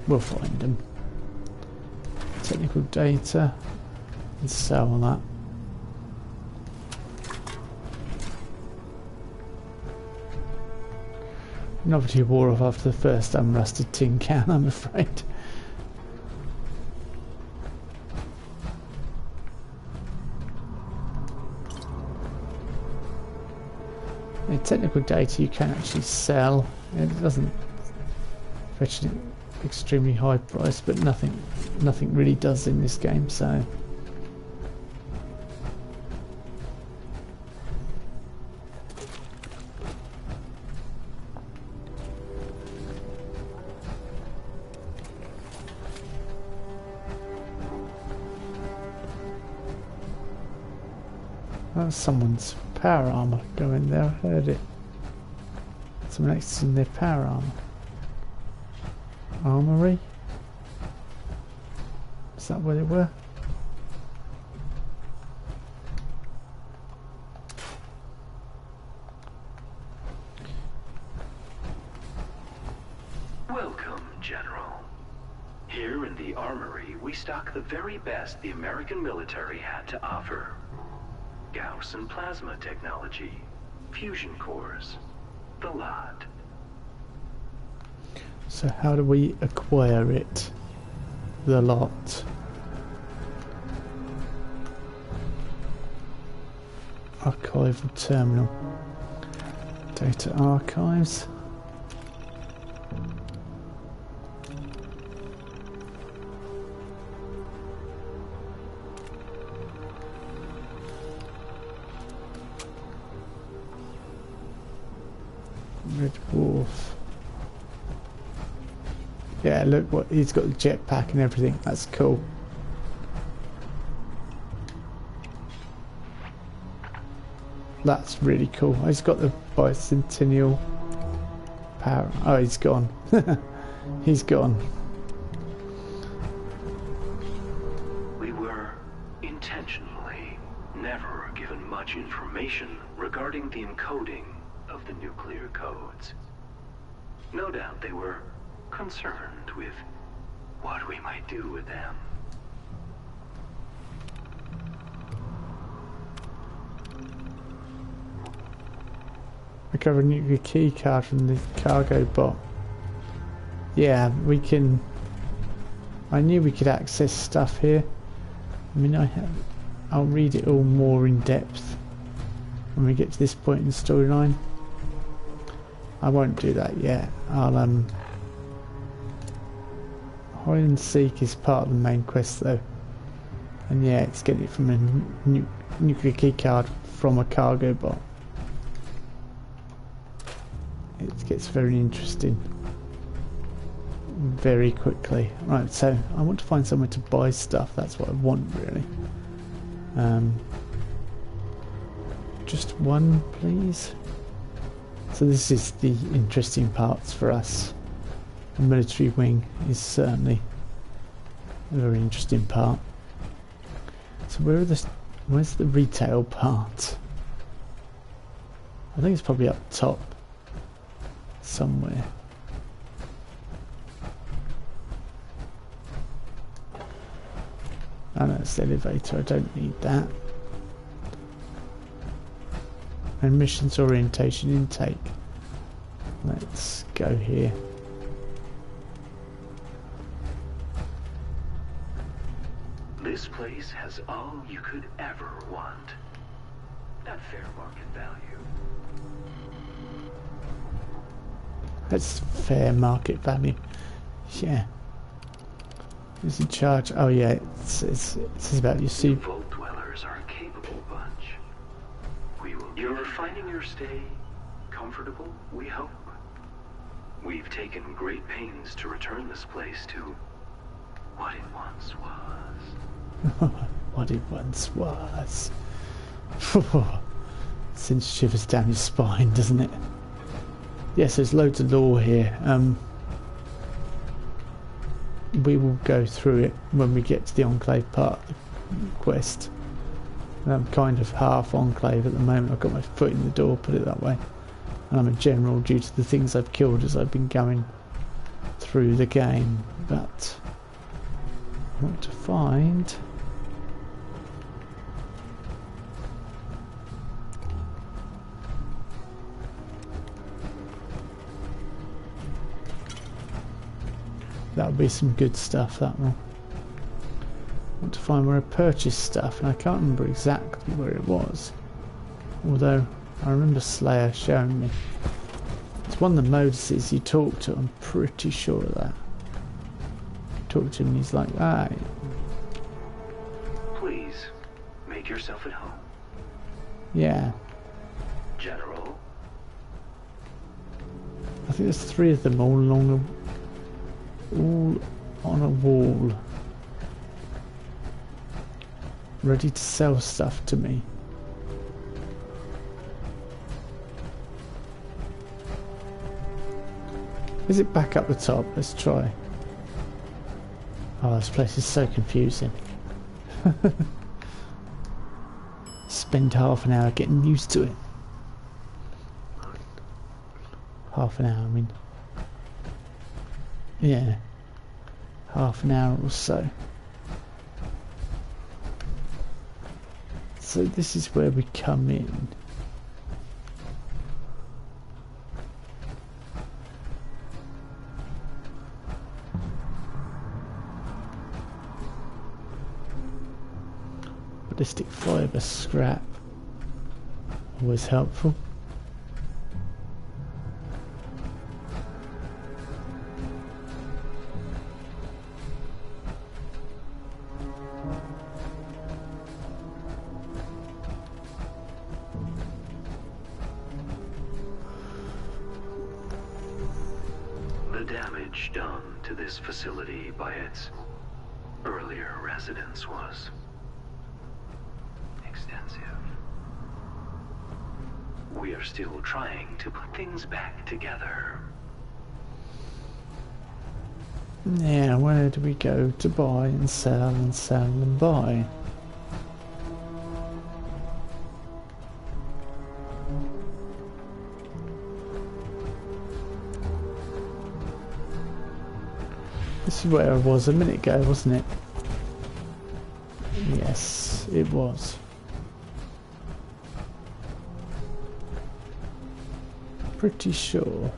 We'll find them. Technical data, and sell that. Novelty wore off after the first unrusted tin can, I'm afraid. The technical data you can actually sell. It doesn't fetch an extremely high price, but nothing really does in this game, so that's someone's power armor going there. I heard it. Someone next in their power armor. Armory? Is that where they were? Welcome, General. Here in the armory, we stock the very best the American military had to offer. Gauss and plasma technology, fusion cores, the lot. So how do we acquire it? The lot. Archival terminal. Data archives. Red Wolf. Yeah, look what he's got, the jetpack and everything. That's cool. That's really cool. He's got the bicentennial power. Oh, he's gone. He's gone. We were intentionally never given much information regarding the encoding of the nuclear codes. No doubt they were concerned with what we might do with them. Recover a nuclear key card from the cargo bot. Yeah, we can. I knew we could access stuff here. I mean, I'll read it all more in depth when we get to this point in the storyline. I won't do that yet. I'll hide and seek is part of the main quest though, and yeah, it's getting it from a nuclear key card from a cargo bot. It gets very interesting very quickly. Right, so I want to find somewhere to buy stuff. That's what I want really. Just one, please. So this is the interesting parts for us. The military wing is certainly a very interesting part. So where's the retail part? I think it's probably up top somewhere. Oh no, it's the elevator, I don't need that. And missions orientation intake. Let's go here. This place has all you could ever want. At fair market value. That's fair market value. Yeah. Who's in charge? Oh yeah, it says about your super. Vault dwellers are a capable bunch. You're finding your stay comfortable, we hope. We've taken great pains to return this place to what it once was. What it once was. Sends shivers down your spine, doesn't it? Yes, there's loads of lore here. We will go through it when we get to the Enclave part of the quest. And I'm kind of half Enclave at the moment. I've got my foot in the door, put it that way. And I'm a general due to the things I've killed as I've been going through the game. But I want to find... That'll be some good stuff, that will. I want to find where I purchased stuff, and I can't remember exactly where it was. Although, I remember Slayer showing me. It's one of the Moses you talk to, I'm pretty sure of that. Talk to him and he's like, ah. Please, make yourself at home. Yeah. General. I think there's 3 of them all on a wall, ready to sell stuff to me. Is it back up the top? Let's try. Oh, this place is so confusing. Spend half an hour getting used to it. Half an hour, I mean. Yeah. Half an hour or so. So this is where we come in. Ballistic fibre scrap. Always helpful. Done to this facility by its earlier residents was extensive. We are still trying to put things back together. Yeah, where do we go to buy and sell and buy? This is where I was a minute ago, wasn't it? Yes, it was. Pretty sure.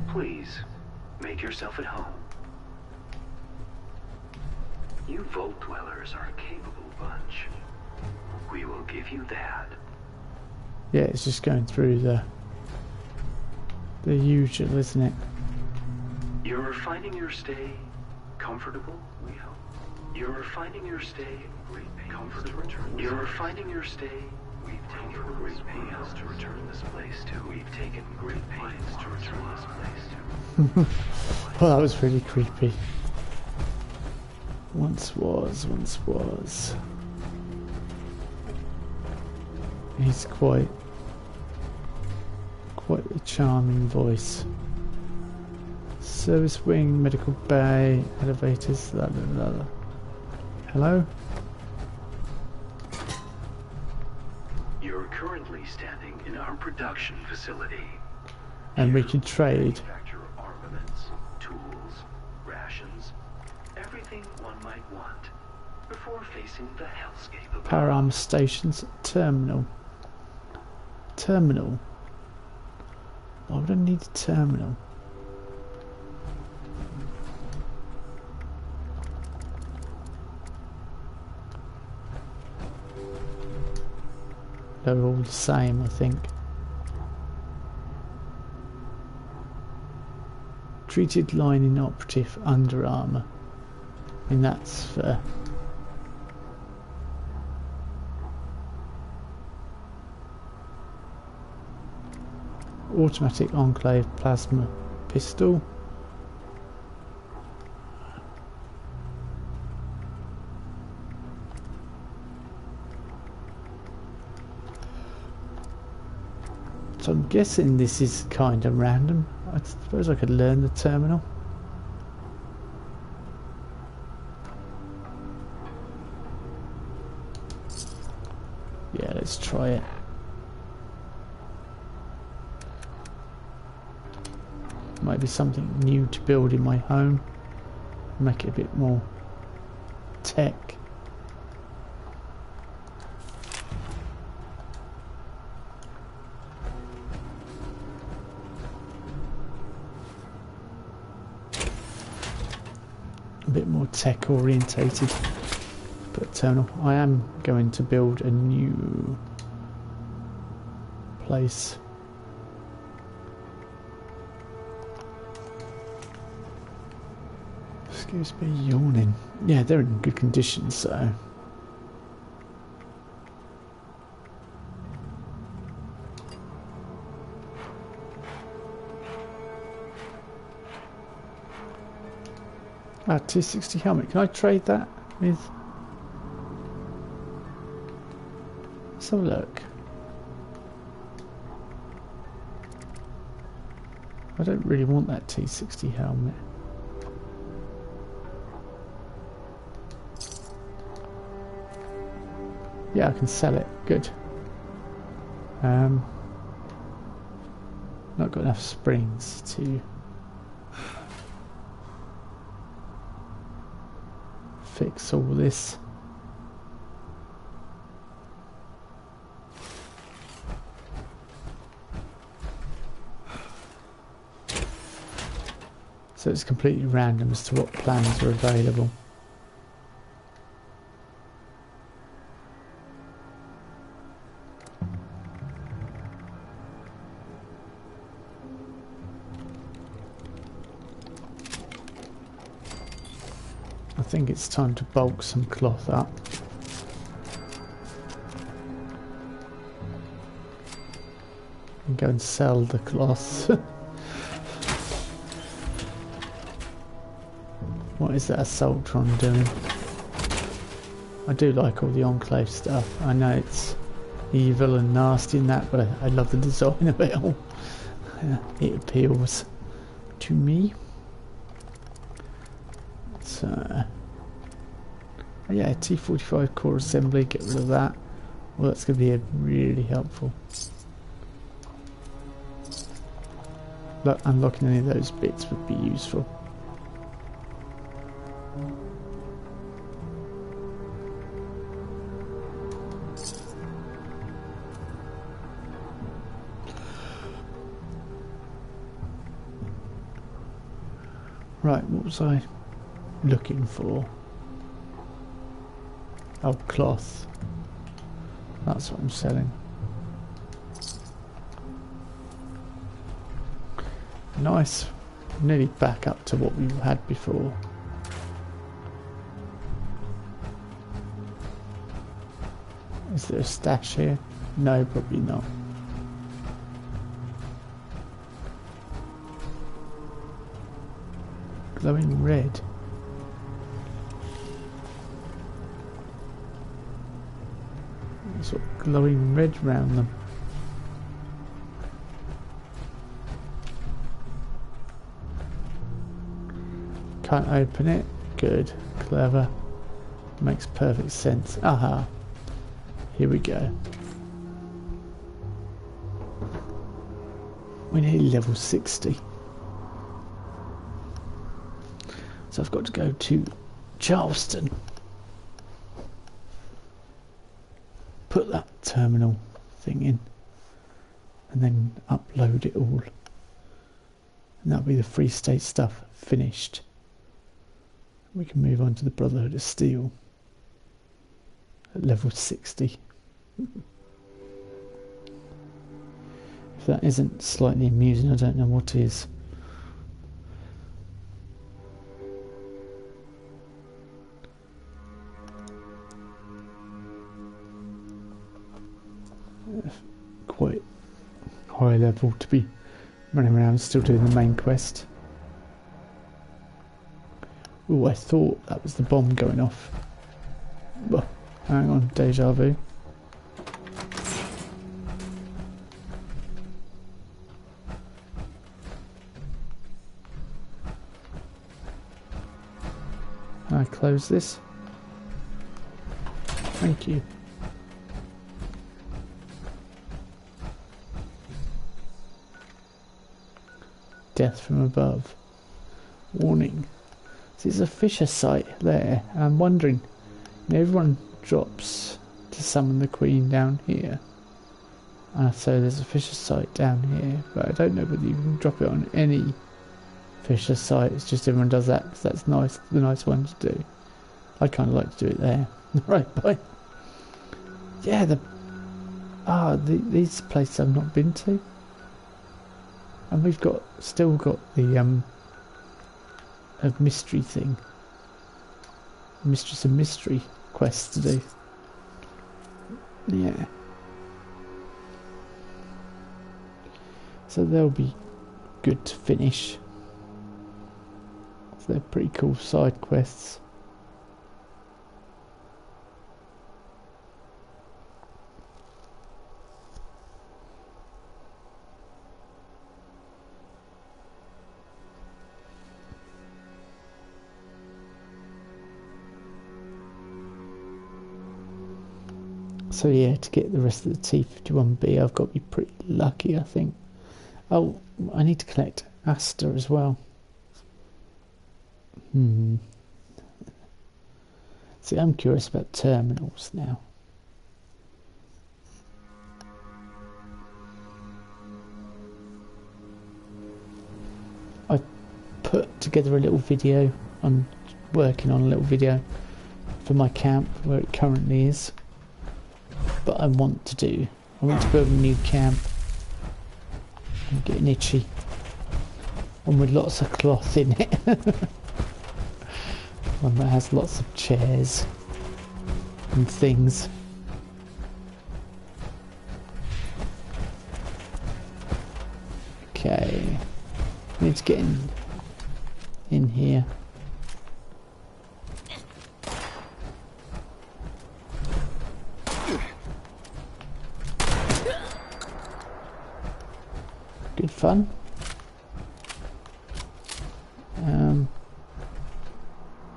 Please, make yourself at home. You Vault Dwellers are a capable bunch. We will give you that. Yeah, it's just going through the usual, isn't it? You're finding your stay comfortable, we hope. You're finding your stay comfortable. You're finding your stay. We've taken great pains to return this place to. We've taken great pains to return this place to. Well, that was really creepy. Once was. He's quite a charming voice. Service wing, medical bay, elevators, la la la. Hello? You're currently standing in our production facility. And we can trade. Manufacture armaments, tools, rations, everything one might want before facing the hellscape of Power armor stations, terminal. Terminal? Why would I need a terminal? They're all the same, I think. Treated lining operative under armour. I mean, that's for automatic enclave plasma pistol. So I'm guessing this is kind of random. I suppose I could learn the terminal. Yeah, let's try it. Might be something new to build in my home. Make it a bit more tech. A bit more tech orientated. But terminal. I am going to build a new place. Excuse me, yawning. Yeah, they're in good condition, so. Ah, 260 helmet. Can I trade that with? Let's have a look. I don't really want that T60 helmet. Yeah, I can sell it. Good. Not got enough springs to fix all this. So it's completely random as to what plans are available. I think it's time to bulk some cloth up. And go and sell the cloth. What is that Assaultron doing? I do like all the Enclave stuff. I know it's evil and nasty and that, but I love the design of it all. It appeals to me. So, yeah, T45 core assembly, get rid of that. Well, that's going to be really helpful. But unlocking any of those bits would be useful. Right, what was I looking for? Oh, cloth. That's what I'm selling. Nice. Nearly back up to what we had before. Is there a stash here? No, probably not. Glowing red. There's sort of glowing red round them. Can't open it. Good. Clever. Makes perfect sense. Aha. Here we go. We're nearly level 60. So I've got to go to Charleston. Put that terminal thing in. And then upload it all. And that'll be the Free State stuff finished. We can move on to the Brotherhood of Steel. At level 60. If that isn't slightly amusing, I don't know what is. Quite high level to be running around still doing the main quest. Oh, I thought that was the bomb going off. Well, hang on, deja vu. Can I close this? Thank you. Death from above. Warning. There's a Fisher site there. I'm wondering, everyone drops to summon the Queen down here. So there's a Fisher site down here, but I don't know whether you can drop it on any Fisher site. It's just everyone does that because that's nice, the nice one to do. I kind of like to do it there. Right, bye. Yeah, these places I've not been to, and we've still got the a mystery thing. Mistress of Mystery quest to do. Yeah. So they'll be good to finish. So they're pretty cool side quests. So yeah, to get the rest of the T51B, I've got to be pretty lucky, I think. Oh, I need to collect Asta as well. See, I'm curious about terminals now. I put together a little video. I'm working on a little video for my camp where it currently is. But I want to build a new camp. I'm getting itchy. One with lots of cloth in it. One that has lots of chairs and things. Okay. Need to get in here. Good fun.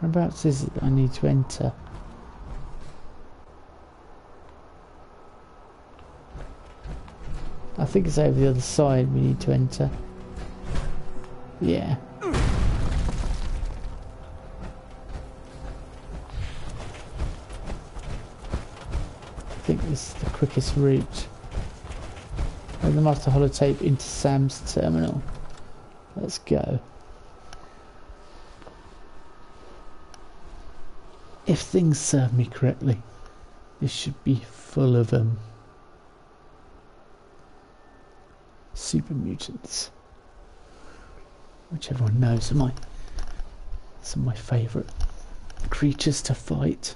Whereabouts is it that I need to enter? I think it's over the other side we need to enter. Yeah. I think this is the quickest route. The master holotape into Sam's terminal. Let's go. If things serve me correctly. This should be full of super mutants, which everyone knows are some of my favourite creatures to fight.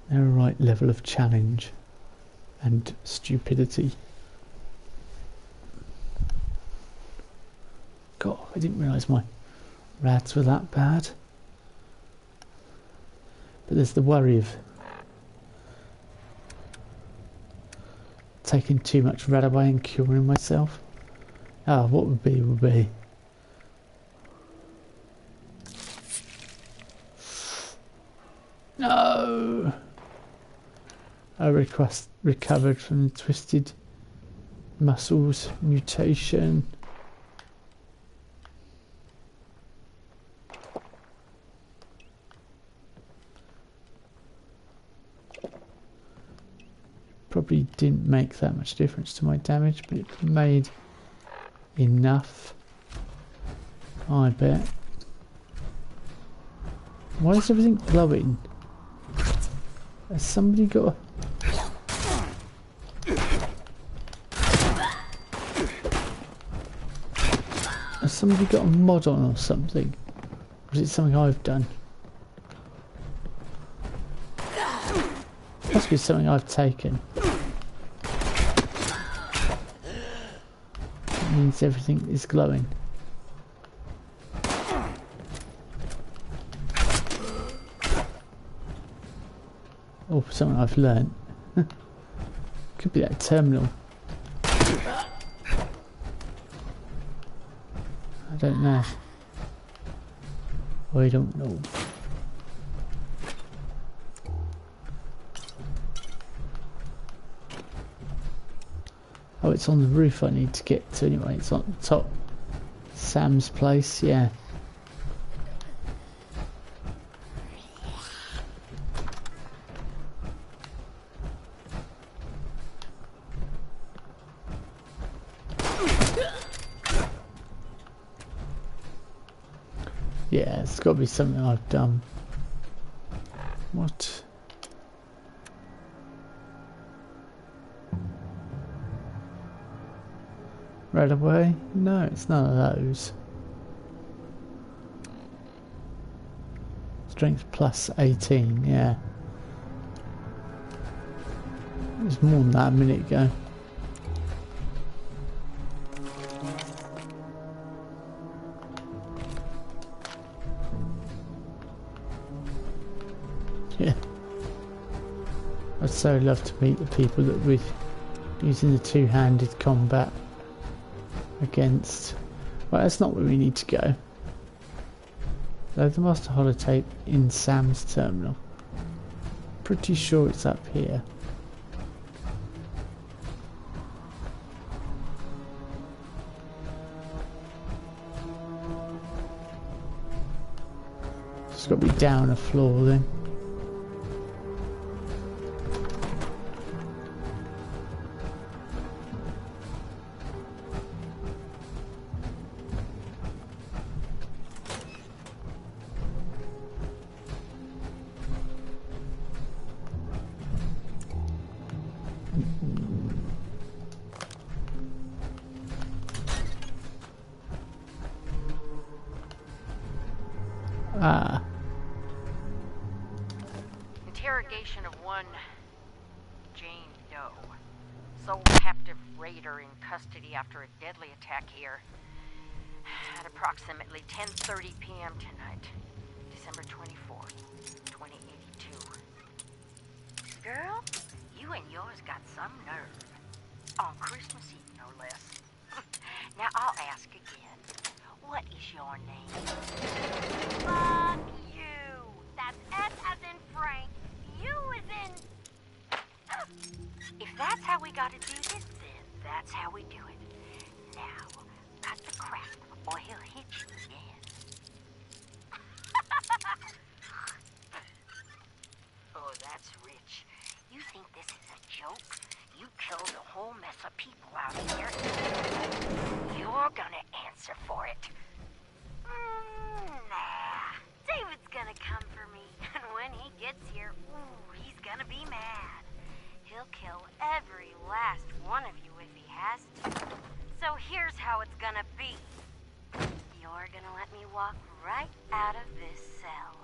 They're a right level of challenge and stupidity. God, I didn't realise my rads were that bad. But there's the worry of taking too much rad away and curing myself. Ah, what would be would be. No! I recovered from the twisted muscles mutation. Probably didn't make that much difference to my damage, but it made enough, I bet. Why is everything glowing? Has somebody got a mod on or something? Or is it something I've done? Must be something I've taken. It means everything is glowing. Or something I've learnt. Could be that terminal. I don't know. I don't know. Oh, it's on the roof I need to get to anyway. It's on the top. Sam's place, yeah. Yeah, it's got to be something I've done. What? Right away? No, it's none of those. Strength plus 18, yeah. It was more than that a minute ago. Yeah. I'd so love to meet the people that we're using the two-handed combat against. Well, that's not where we need to go. There's the master holotape in Sam's terminal. Pretty sure it's up here. It's got to be down a floor then. Ah. Interrogation of one Jane Doe. Sole captive raider in custody after a deadly attack here at approximately 10:30 p.m. tonight, December 24th, 2082. Girl, you and yours got some nerve. On Christmas Eve, no less. Now I'll ask again. What is your name? Fuck you. That's S as in Frank. You as in... If that's how we gotta do this, then that's how we do it. Now, cut the crap, or he'll hit you again. Oh, that's rich. You think this is a joke? You killed a whole mess of people out here. You're gonna answer for it. Nah. David's gonna come for me. And when he gets here, ooh, he's gonna be mad. He'll kill every last one of you if he has to. So here's how it's gonna be. You're gonna let me walk right out of this cell.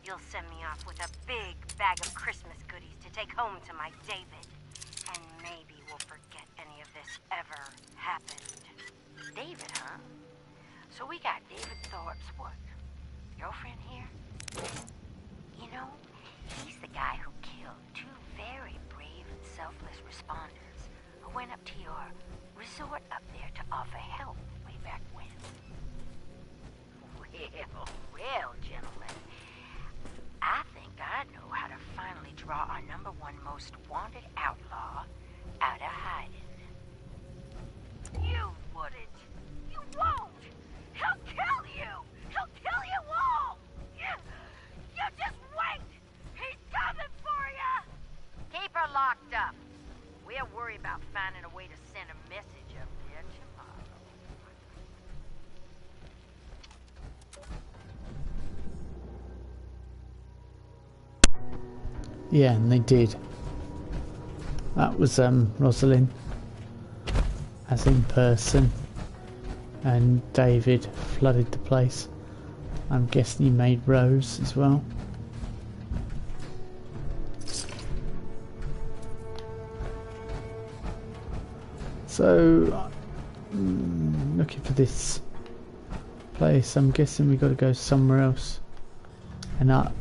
You'll send me off with a big bag of Christmas goodies to take home to my David. And maybe we'll forget any of this ever happened. David, huh? So we got David Thorpe's what? Girlfriend here? You know, he's the guy who killed two very brave and selfless responders who went up to your resort up there to offer help way back when. Well, gentlemen, I think I know how to finally draw our #1 most wanted outlaw out of hiding. You wouldn't. You won't. He'll kill you. He'll kill you all. You just wait. He's coming for you. Keep her locked up. We'll worry about finding a way to send a message up there tomorrow. Yeah, and they did. That was Rosalind, as in person, and David flooded the place. I'm guessing he made Rose as well. So, looking for this place, I'm guessing we got to go somewhere else and up.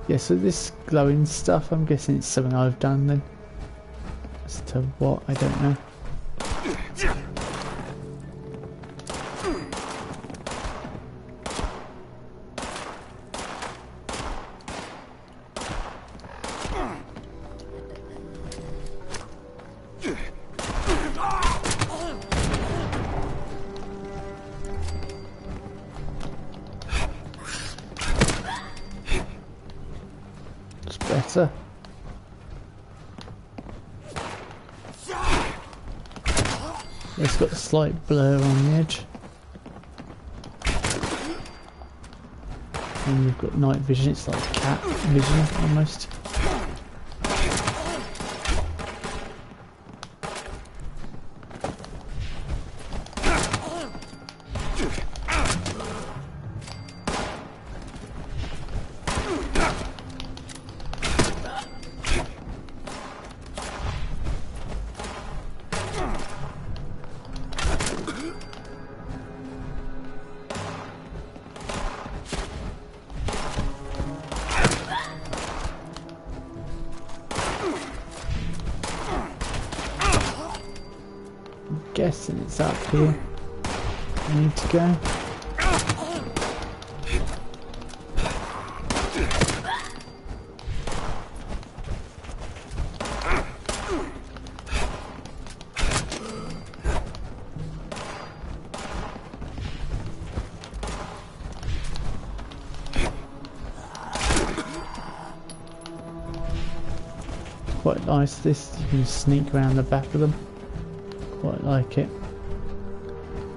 Yeah, so this glowing stuff, I'm guessing it's something I've done then. As to what, I don't know. Better. It's got a slight blur on the edge. And we've got night vision, it's like cat vision almost. Guessing it's up here. I need to go. Quite nice this, you can sneak around the back of them. Quite like it.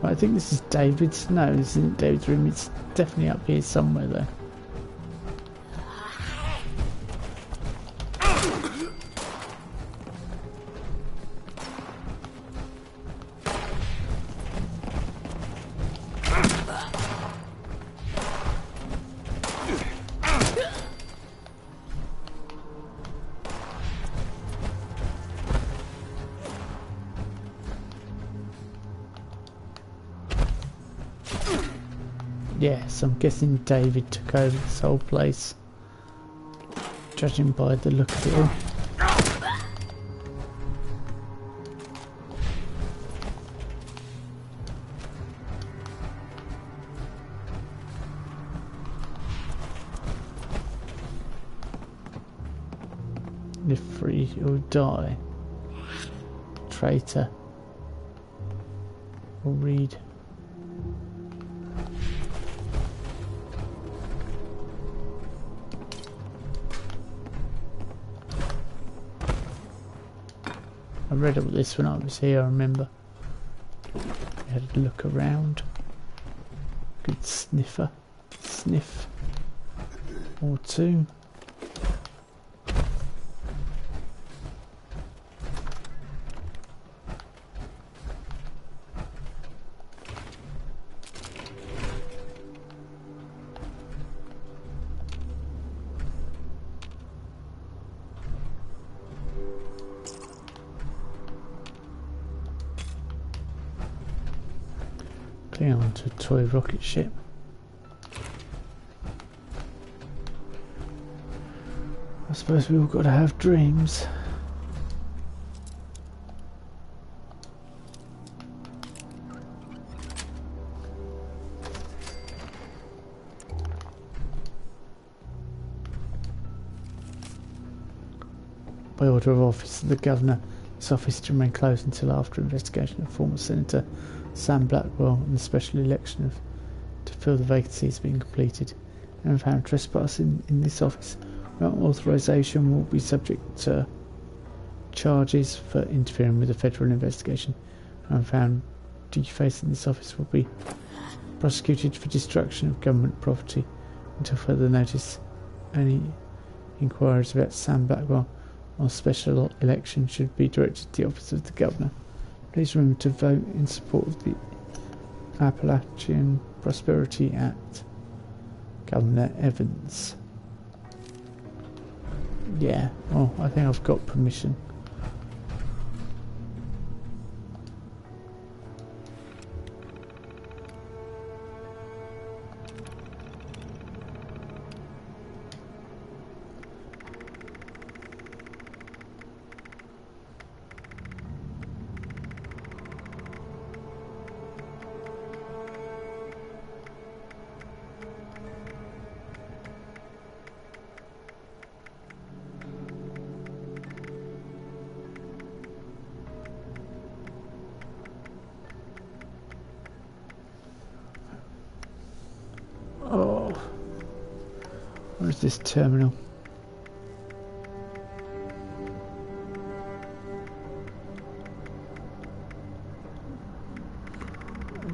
Right, I think this is David's. No, this isn't David's room. It's definitely up here somewhere though. Yes, I'm guessing David took over this whole place, judging by the look of it all. Live free or die. Traitor. Or read. I read all this when I was here, I remember. I had a look around. Good sniffer. Sniff. or two. Cling on to a toy rocket ship. I suppose we all got to have dreams. By order of office of the Governor, this office to remain closed until after investigation of former Senator Sam Blackwell and the special election to fill the vacancy has been completed. And found trespassing in this office without authorisation will be subject to charges for interfering with a federal investigation. And found defacing this office will be prosecuted for destruction of government property until further notice. Any inquiries about Sam Blackwell or special election should be directed to the office of the Governor. Please remember to vote in support of the Appalachian Prosperity Act. Governor Evans. Yeah, well, I think I've got permission. Oh, where's this terminal?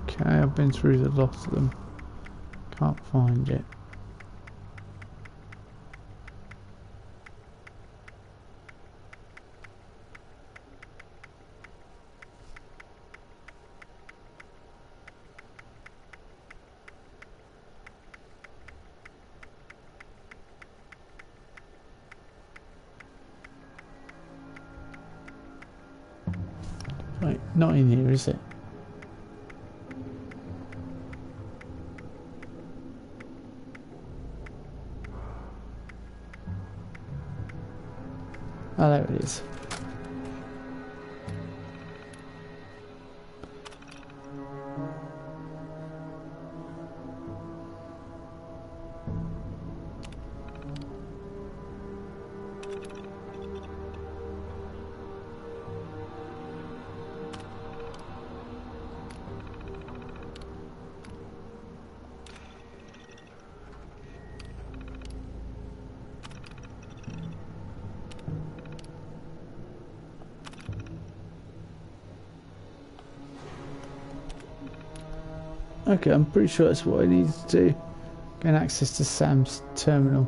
Okay, I've been through the lot of them. Can't find it. Right, not in here, is it? Oh, there it is. Okay, I'm pretty sure that's what I need to do. Gain access to Sam's terminal.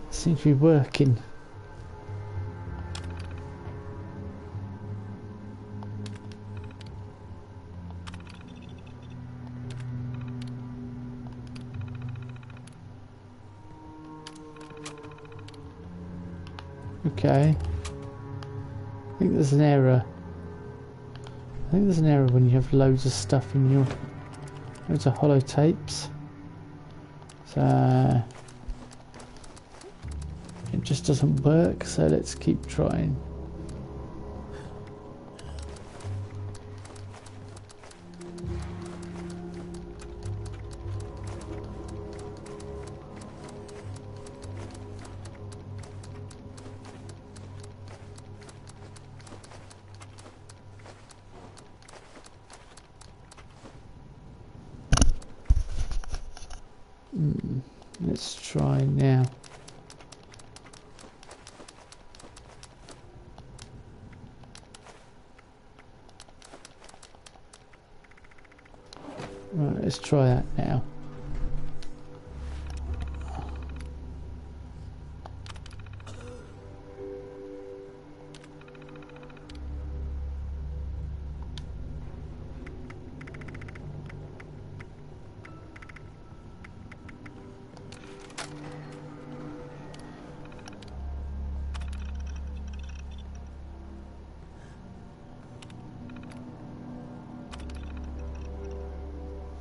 Seems to be working. Okay. I think there's an error. I think there's an error when you have loads of stuff in your... loads of holotapes. So... it just doesn't work, so let's keep trying. let's try now. Right, let's try that now.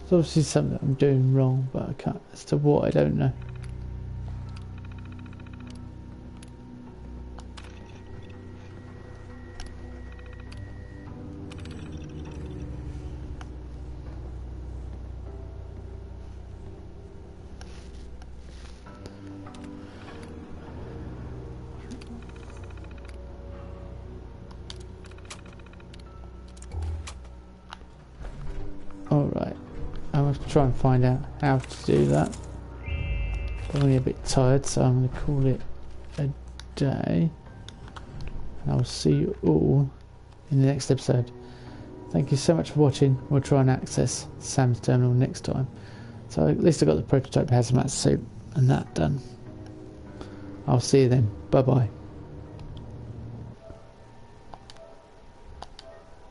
It's obviously something I'm doing wrong, but I can't. As to what, I don't know. Alright. I'm going to try and find out how to do that. I'm only a bit tired, so I'm going to call it a day. And I'll see you all in the next episode. Thank you so much for watching. We'll try and access Sam's terminal next time. So at least I got the prototype hazmat suit and that done. I'll see you then. Bye bye.